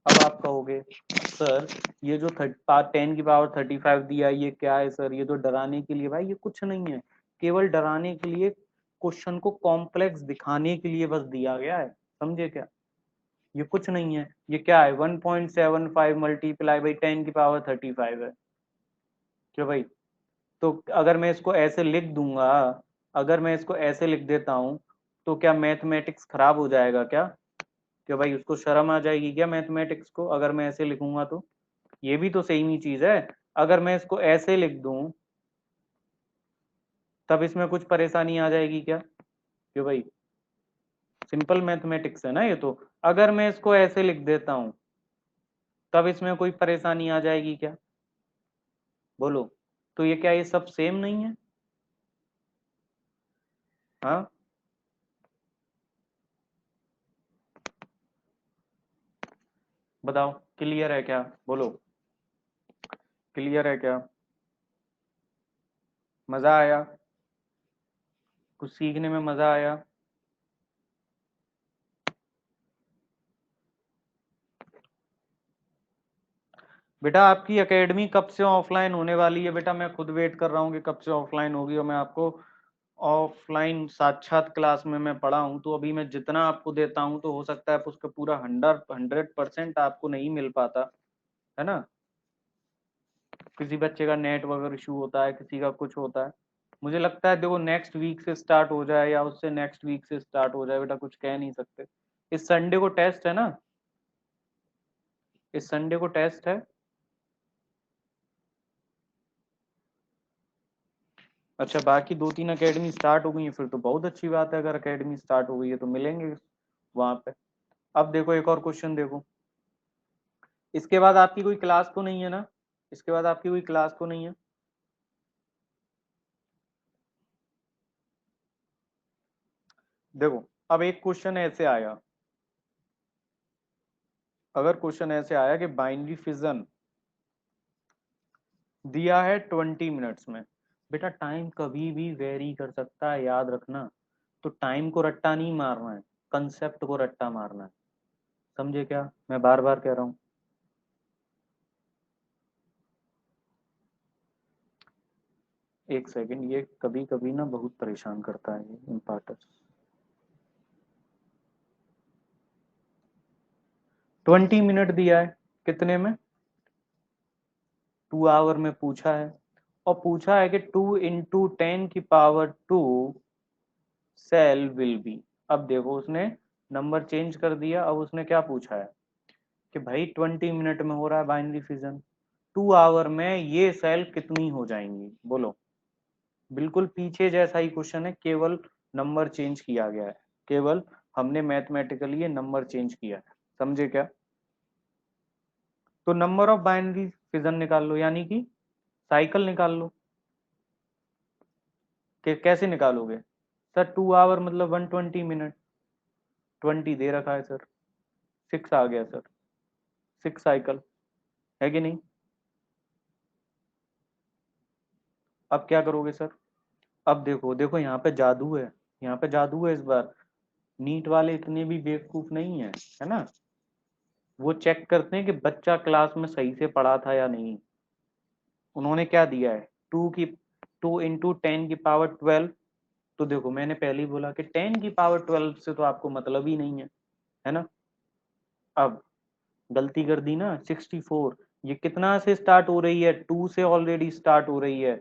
अब आप कहोगे सर ये जो 10 की पावर 35 दिया ये क्या है सर, ये तो डराने के लिए। भाई ये कुछ नहीं है, केवल डराने के लिए, क्वेश्चन को कॉम्प्लेक्स दिखाने के लिए बस दिया गया है। समझे क्या? ये कुछ नहीं है। ये क्या है, 1.75 मल्टीप्लाई बाई 10 की पावर 35 है। क्यों भाई? तो अगर मैं इसको ऐसे लिख दूंगा, अगर मैं इसको ऐसे लिख देता हूं, तो क्या मैथमेटिक्स खराब हो जाएगा क्या? क्या भाई उसको शर्म आ जाएगी क्या मैथमेटिक्स को, अगर मैं ऐसे लिखूंगा तो? ये भी तो सेम ही चीज है। अगर मैं इसको ऐसे लिख दूं तब इसमें कुछ परेशानी आ जाएगी क्या? क्यों भाई? सिंपल मैथमेटिक्स है ना ये तो। अगर मैं इसको ऐसे लिख देता हूं तब इसमें कोई परेशानी आ जाएगी क्या? बोलो, तो ये क्या, ये सब सेम नहीं है? हाँ, बताओ, क्लियर है क्या? बोलो, क्लियर है क्या? मजा आया? कुछ सीखने में मजा आया? बेटा आपकी एकेडमी कब से ऑफलाइन होने वाली है? बेटा मैं खुद वेट कर रहा हूँ कि कब से ऑफलाइन होगी, और मैं आपको ऑफलाइन साक्षात क्लास में मैं पढ़ा हूँ, तो अभी मैं जितना आपको देता हूँ तो हो सकता है उसका पूरा 100% आपको नहीं मिल पाता है ना। किसी बच्चे का नेट वगैरह इशू होता है, किसी का कुछ होता है। मुझे लगता है देखो नेक्स्ट वीक से स्टार्ट हो जाए या उससे नेक्स्ट वीक से स्टार्ट हो जाए, बेटा कुछ कह नहीं सकते। इस संडे को टेस्ट है ना? इस संडे को टेस्ट है। अच्छा, बाकी 2-3 एकेडमी स्टार्ट हो गई है, फिर तो बहुत अच्छी बात है। अगर एकेडमी स्टार्ट हो गई है तो मिलेंगे वहां पे। अब देखो एक और क्वेश्चन देखो। इसके बाद आपकी कोई क्लास तो नहीं है ना? इसके बाद आपकी कोई क्लास तो नहीं है? देखो, अब एक क्वेश्चन ऐसे आया, अगर क्वेश्चन ऐसे आया कि बाइनरी फिजन दिया है 20 मिनट्स में। बेटा टाइम कभी भी वेरी कर सकता है, याद रखना। तो टाइम को रट्टा नहीं मारना है, कंसेप्ट को रट्टा मारना है। समझे क्या? मैं बार बार कह रहा हूँ। एक सेकंड, ये कभी कभी ना बहुत परेशान करता है ये इम्पार्टर्स। 20 मिनट दिया है, कितने में? 2 आवर में पूछा है। और पूछा है कि 2 × 10⁻², सेल विल बी। अब देखो उसने नंबर चेंज कर दिया। अब उसने क्या पूछा है कि भाई 20 मिनट में हो रहा है बाइनरी फिजन, 2 आवर में ये सेल कितनी हो जाएंगी? बोलो। बिल्कुल पीछे जैसा ही क्वेश्चन है, केवल नंबर चेंज किया गया है। केवल हमने मैथमेटिकली ये नंबर चेंज किया है। समझे क्या? तो नंबर ऑफ बाइनरी फिजन निकाल लो, यानी कि साइकिल निकाल लो। कि कैसे निकालोगे? सर 2 आवर मतलब 120 मिनट। 20 दे रखा है सर, 6 आ गया सर, 6 साइकिल। है कि नहीं? अब क्या करोगे सर? अब देखो देखो, यहाँ पे जादू है, यहाँ पे जादू है इस बार। नीट वाले इतने भी बेवकूफ नहीं है ना। वो चेक करते हैं कि बच्चा क्लास में सही से पढ़ा था या नहीं। उन्होंने क्या दिया है, 2 × 10⁻12। तो देखो मैंने पहले ही बोला कि 10 की पावर 12 से तो आपको मतलब ही नहीं है ना। अब गलती कर दी ना, 64। ये कितना से स्टार्ट हो रही है, 2 से ऑलरेडी स्टार्ट हो रही है।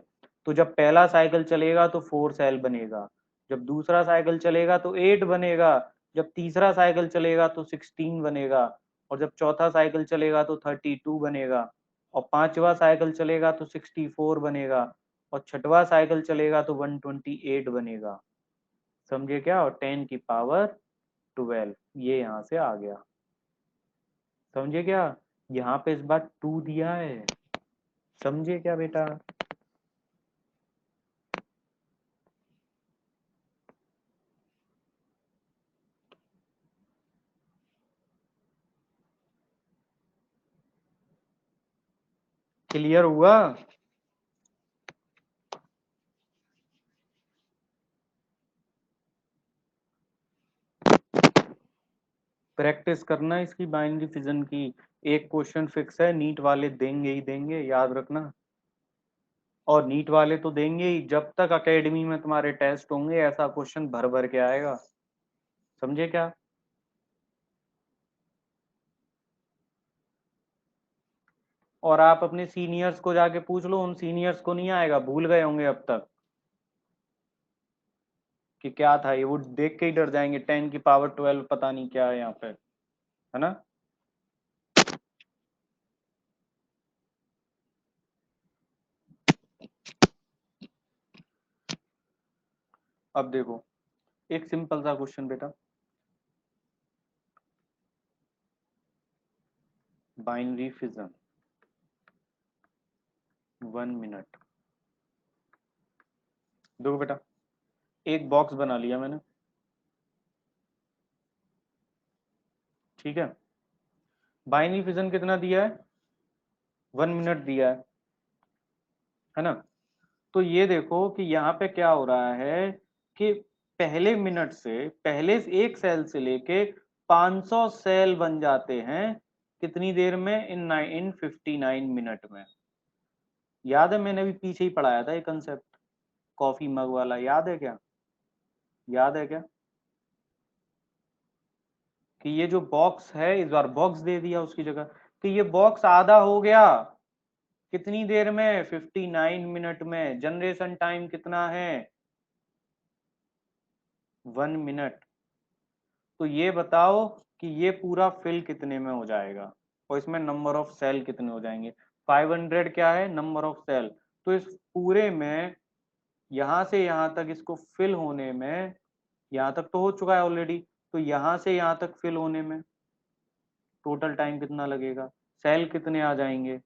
तो जब पहला साइकिल चलेगा तो 4 सेल बनेगा, जब दूसरा साइकिल चलेगा तो 8 बनेगा, जब तीसरा साइकिल चलेगा तो 16 बनेगा, और जब चौथा साइकिल चलेगा तो 32 बनेगा, और पांचवा साइकिल चलेगा तो 64 बनेगा, और छठवा साइकिल चलेगा तो 128 बनेगा। समझे क्या? और 10 की पावर 12 ये यहाँ से आ गया। समझे क्या? यहाँ पे इस बार 2 दिया है। समझे क्या बेटा? क्लियर हुआ? प्रैक्टिस करना इसकी, बाइनरी फिजन की। एक क्वेश्चन फिक्स है, नीट वाले देंगे ही देंगे, याद रखना। और नीट वाले तो देंगे ही, जब तक एकेडमी में तुम्हारे टेस्ट होंगे ऐसा क्वेश्चन भर भर के आएगा। समझे क्या? और आप अपने सीनियर्स को जाके पूछ लो, उन सीनियर्स को नहीं आएगा, भूल गए होंगे अब तक कि क्या था ये। वो देख के ही डर जाएंगे, 10 की पावर 12 पता नहीं क्या है यहाँ पे, है ना। अब देखो, एक सिंपल सा क्वेश्चन बेटा, बाइनरी फिजन 1 मिनट। देखो बेटा, एक बॉक्स बना लिया मैंने, ठीक है। बाइनरी फिजन कितना दिया है? 1 मिनट दिया है ना। तो ये देखो कि यहाँ पे क्या हो रहा है कि पहले मिनट से, पहले एक सेल से लेके 500 सेल बन जाते हैं कितनी देर में? इन 59 मिनट में। याद है, मैंने भी पीछे ही पढ़ाया था ये कंसेप्ट, कॉफी मग वाला, याद है क्या? याद है क्या कि ये जो बॉक्स है, इस बार बॉक्स दे दिया उसकी जगह, तो ये बॉक्स आधा हो गया कितनी देर में? 59 मिनट में। जनरेशन टाइम कितना है? 1 मिनट। तो ये बताओ कि ये पूरा फिल कितने में हो जाएगा, और इसमें नंबर ऑफ सेल कितने हो जाएंगे? 500 क्या है? Number of cell. तो इस पूरे में यहां से यहां तक इसको फिल होने में, यहां तक तो हो चुका है ऑलरेडी, तो यहां से यहां तक फिल होने में टोटल टाइम कितना लगेगा? सेल कितने आ जाएंगे?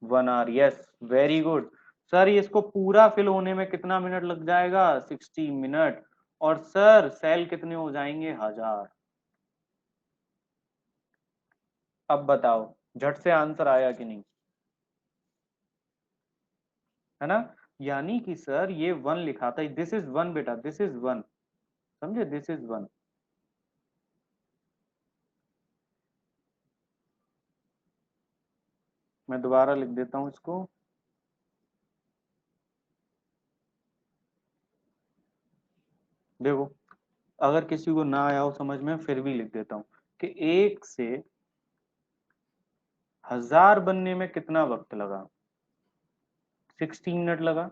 1 hour. Yes, very good sir. इसको पूरा फिल होने में कितना मिनट लग जाएगा? 60 मिनट। और सर सेल कितने हो जाएंगे? 1000। अब बताओ, झट से आंसर आया कि नहीं? है ना। यानी कि सर ये 1 लिखा था, दिस इज 1 बेटा, दिस इज 1। समझे? This is 1। मैं दोबारा लिख देता हूं इसको। देखो, अगर किसी को ना आया हो समझ में, फिर भी लिख देता हूं कि 1 से 1000 बनने में कितना वक्त लगा? 16 मिनट लगा।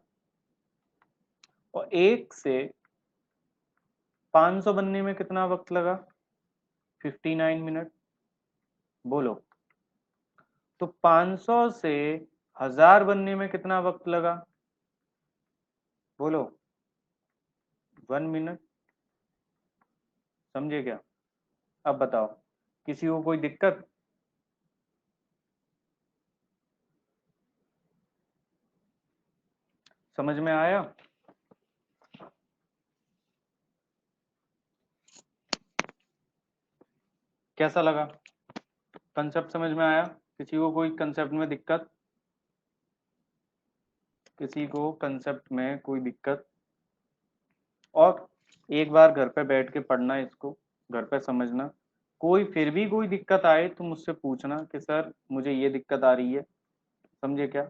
और 1 से 500 बनने में कितना वक्त लगा? 59 मिनट। बोलो, तो 500 से 1000 बनने में कितना वक्त लगा? बोलो। 1 मिनट। समझे क्या? अब बताओ, किसी को कोई दिक्कत? समझ में आया? कैसा लगा? कंसेप्ट समझ में आया? किसी को कोई कंसेप्ट में दिक्कत? किसी को कंसेप्ट में कोई दिक्कत? और एक बार घर पे बैठ के पढ़ना इसको, घर पे समझना। कोई फिर भी कोई दिक्कत आए तो मुझसे पूछना कि सर मुझे ये दिक्कत आ रही है। समझे क्या?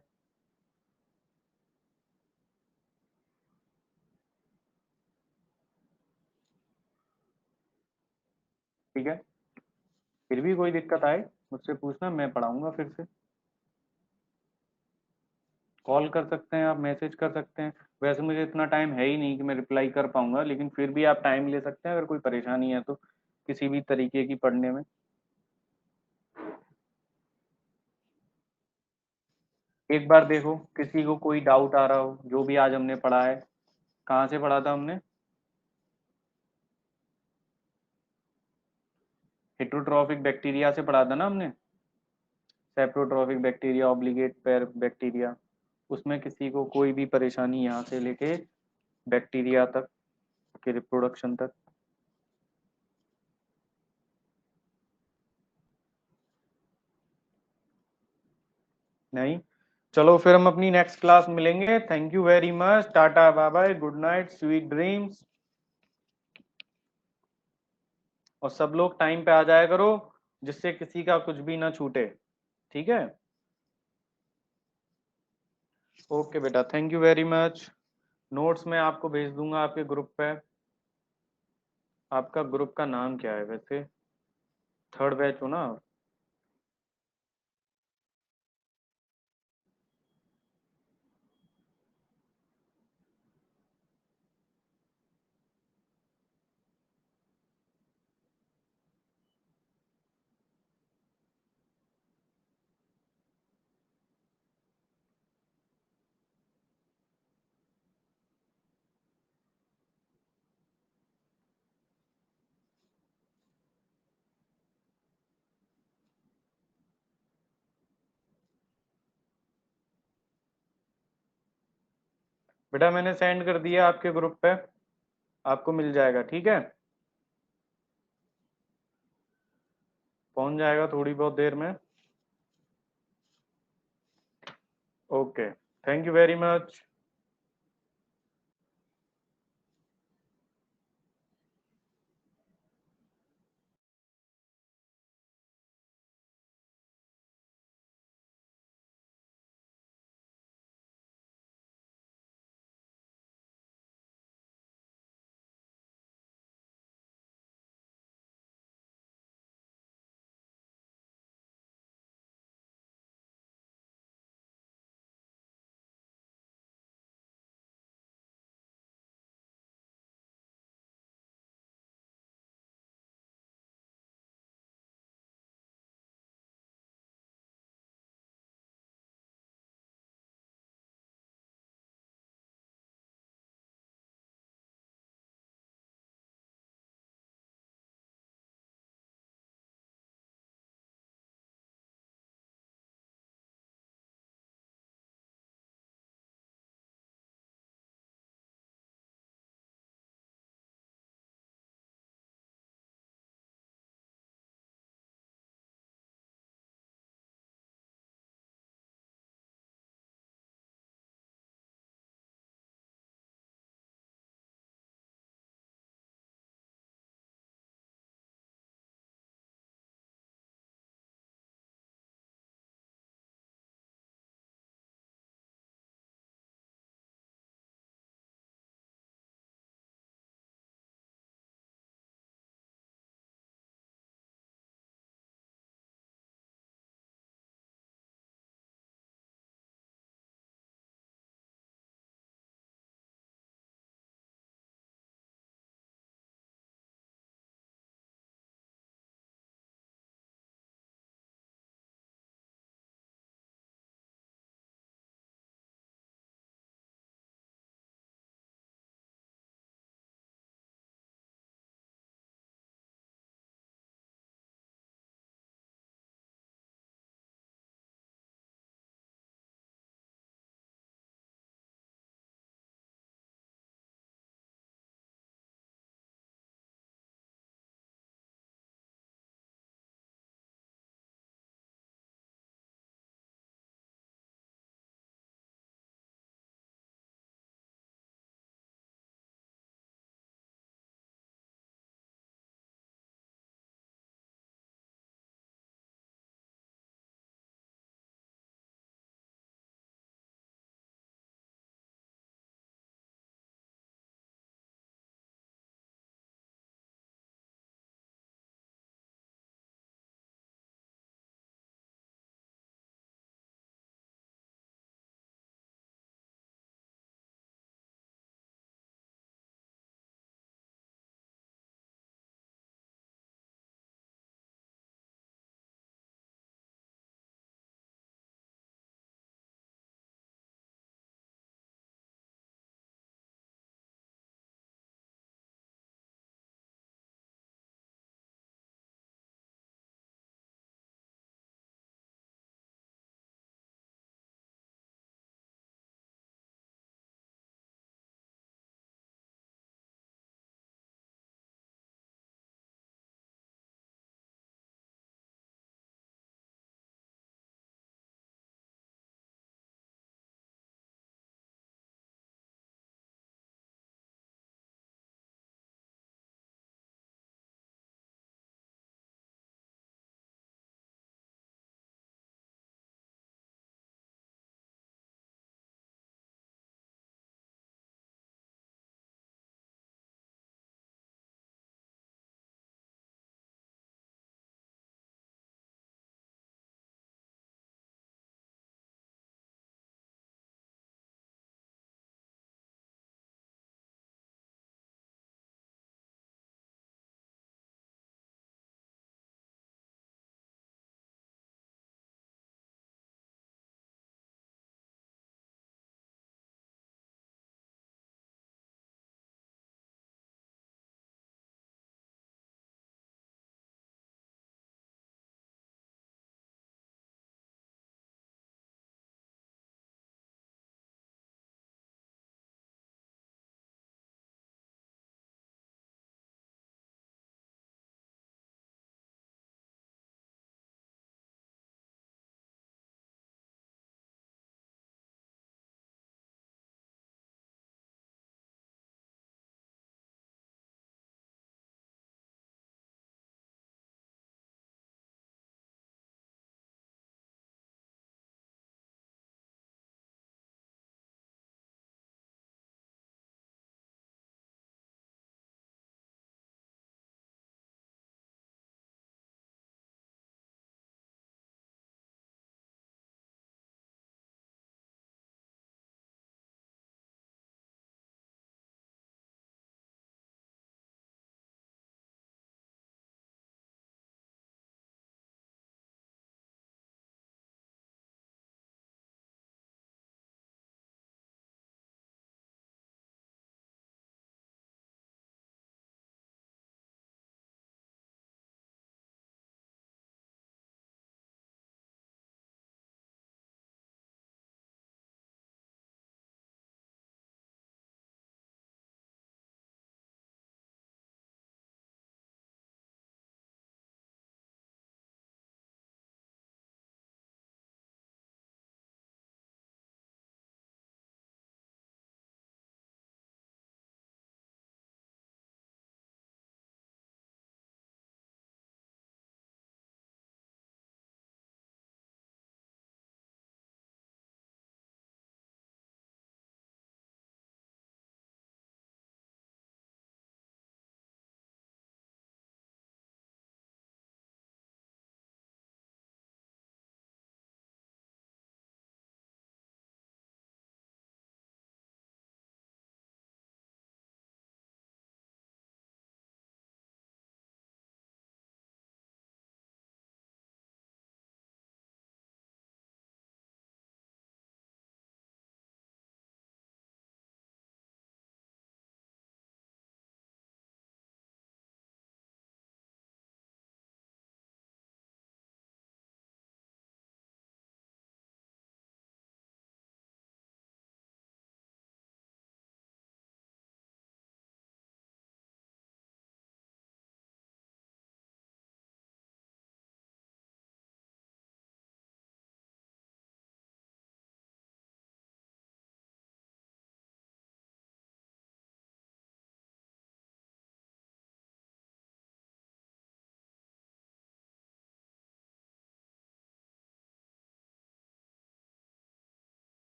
ठीक है। फिर भी कोई दिक्कत आए मुझसे पूछना, मैं पढ़ाऊंगा फिर से। कॉल कर सकते हैं आप, मैसेज कर सकते हैं। वैसे मुझे इतना टाइम है ही नहीं कि मैं रिप्लाई कर पाऊंगा, लेकिन फिर भी आप टाइम ले सकते हैं अगर कोई परेशानी है तो, किसी भी तरीके की पढ़ने में। एक बार देखो किसी को कोई डाउट आ रहा हो, जो भी आज हमने पढ़ा है, कहाँ से पढ़ा था हमने? हेटरोट्रॉफिक बैक्टीरिया से पढ़ा था ना हमने, सेप्रोट्रॉफिक बैक्टीरिया, ऑब्लिगेट पैर बैक्टीरिया। उसमें किसी को कोई भी परेशानी यहाँ से लेके बैक्टीरिया तक के रिप्रोडक्शन तक? नहीं? चलो फिर हम अपनी नेक्स्ट क्लास मिलेंगे। Thank you very much, tata bye bye, good night, sweet dreams. और सब लोग टाइम पे आ जाया करो, जिससे किसी का कुछ भी ना छूटे। ठीक है? ओके बेटा, thank you very much. Notes मैं आपको भेज दूंगा आपके ग्रुप पे। आपका ग्रुप का नाम क्या है वैसे? थर्ड बैच हो ना? बेटा मैंने सेंड कर दिया आपके ग्रुप पे, आपको मिल जाएगा। ठीक है? पहुंच जाएगा थोड़ी बहुत देर में। Okay, thank you very much.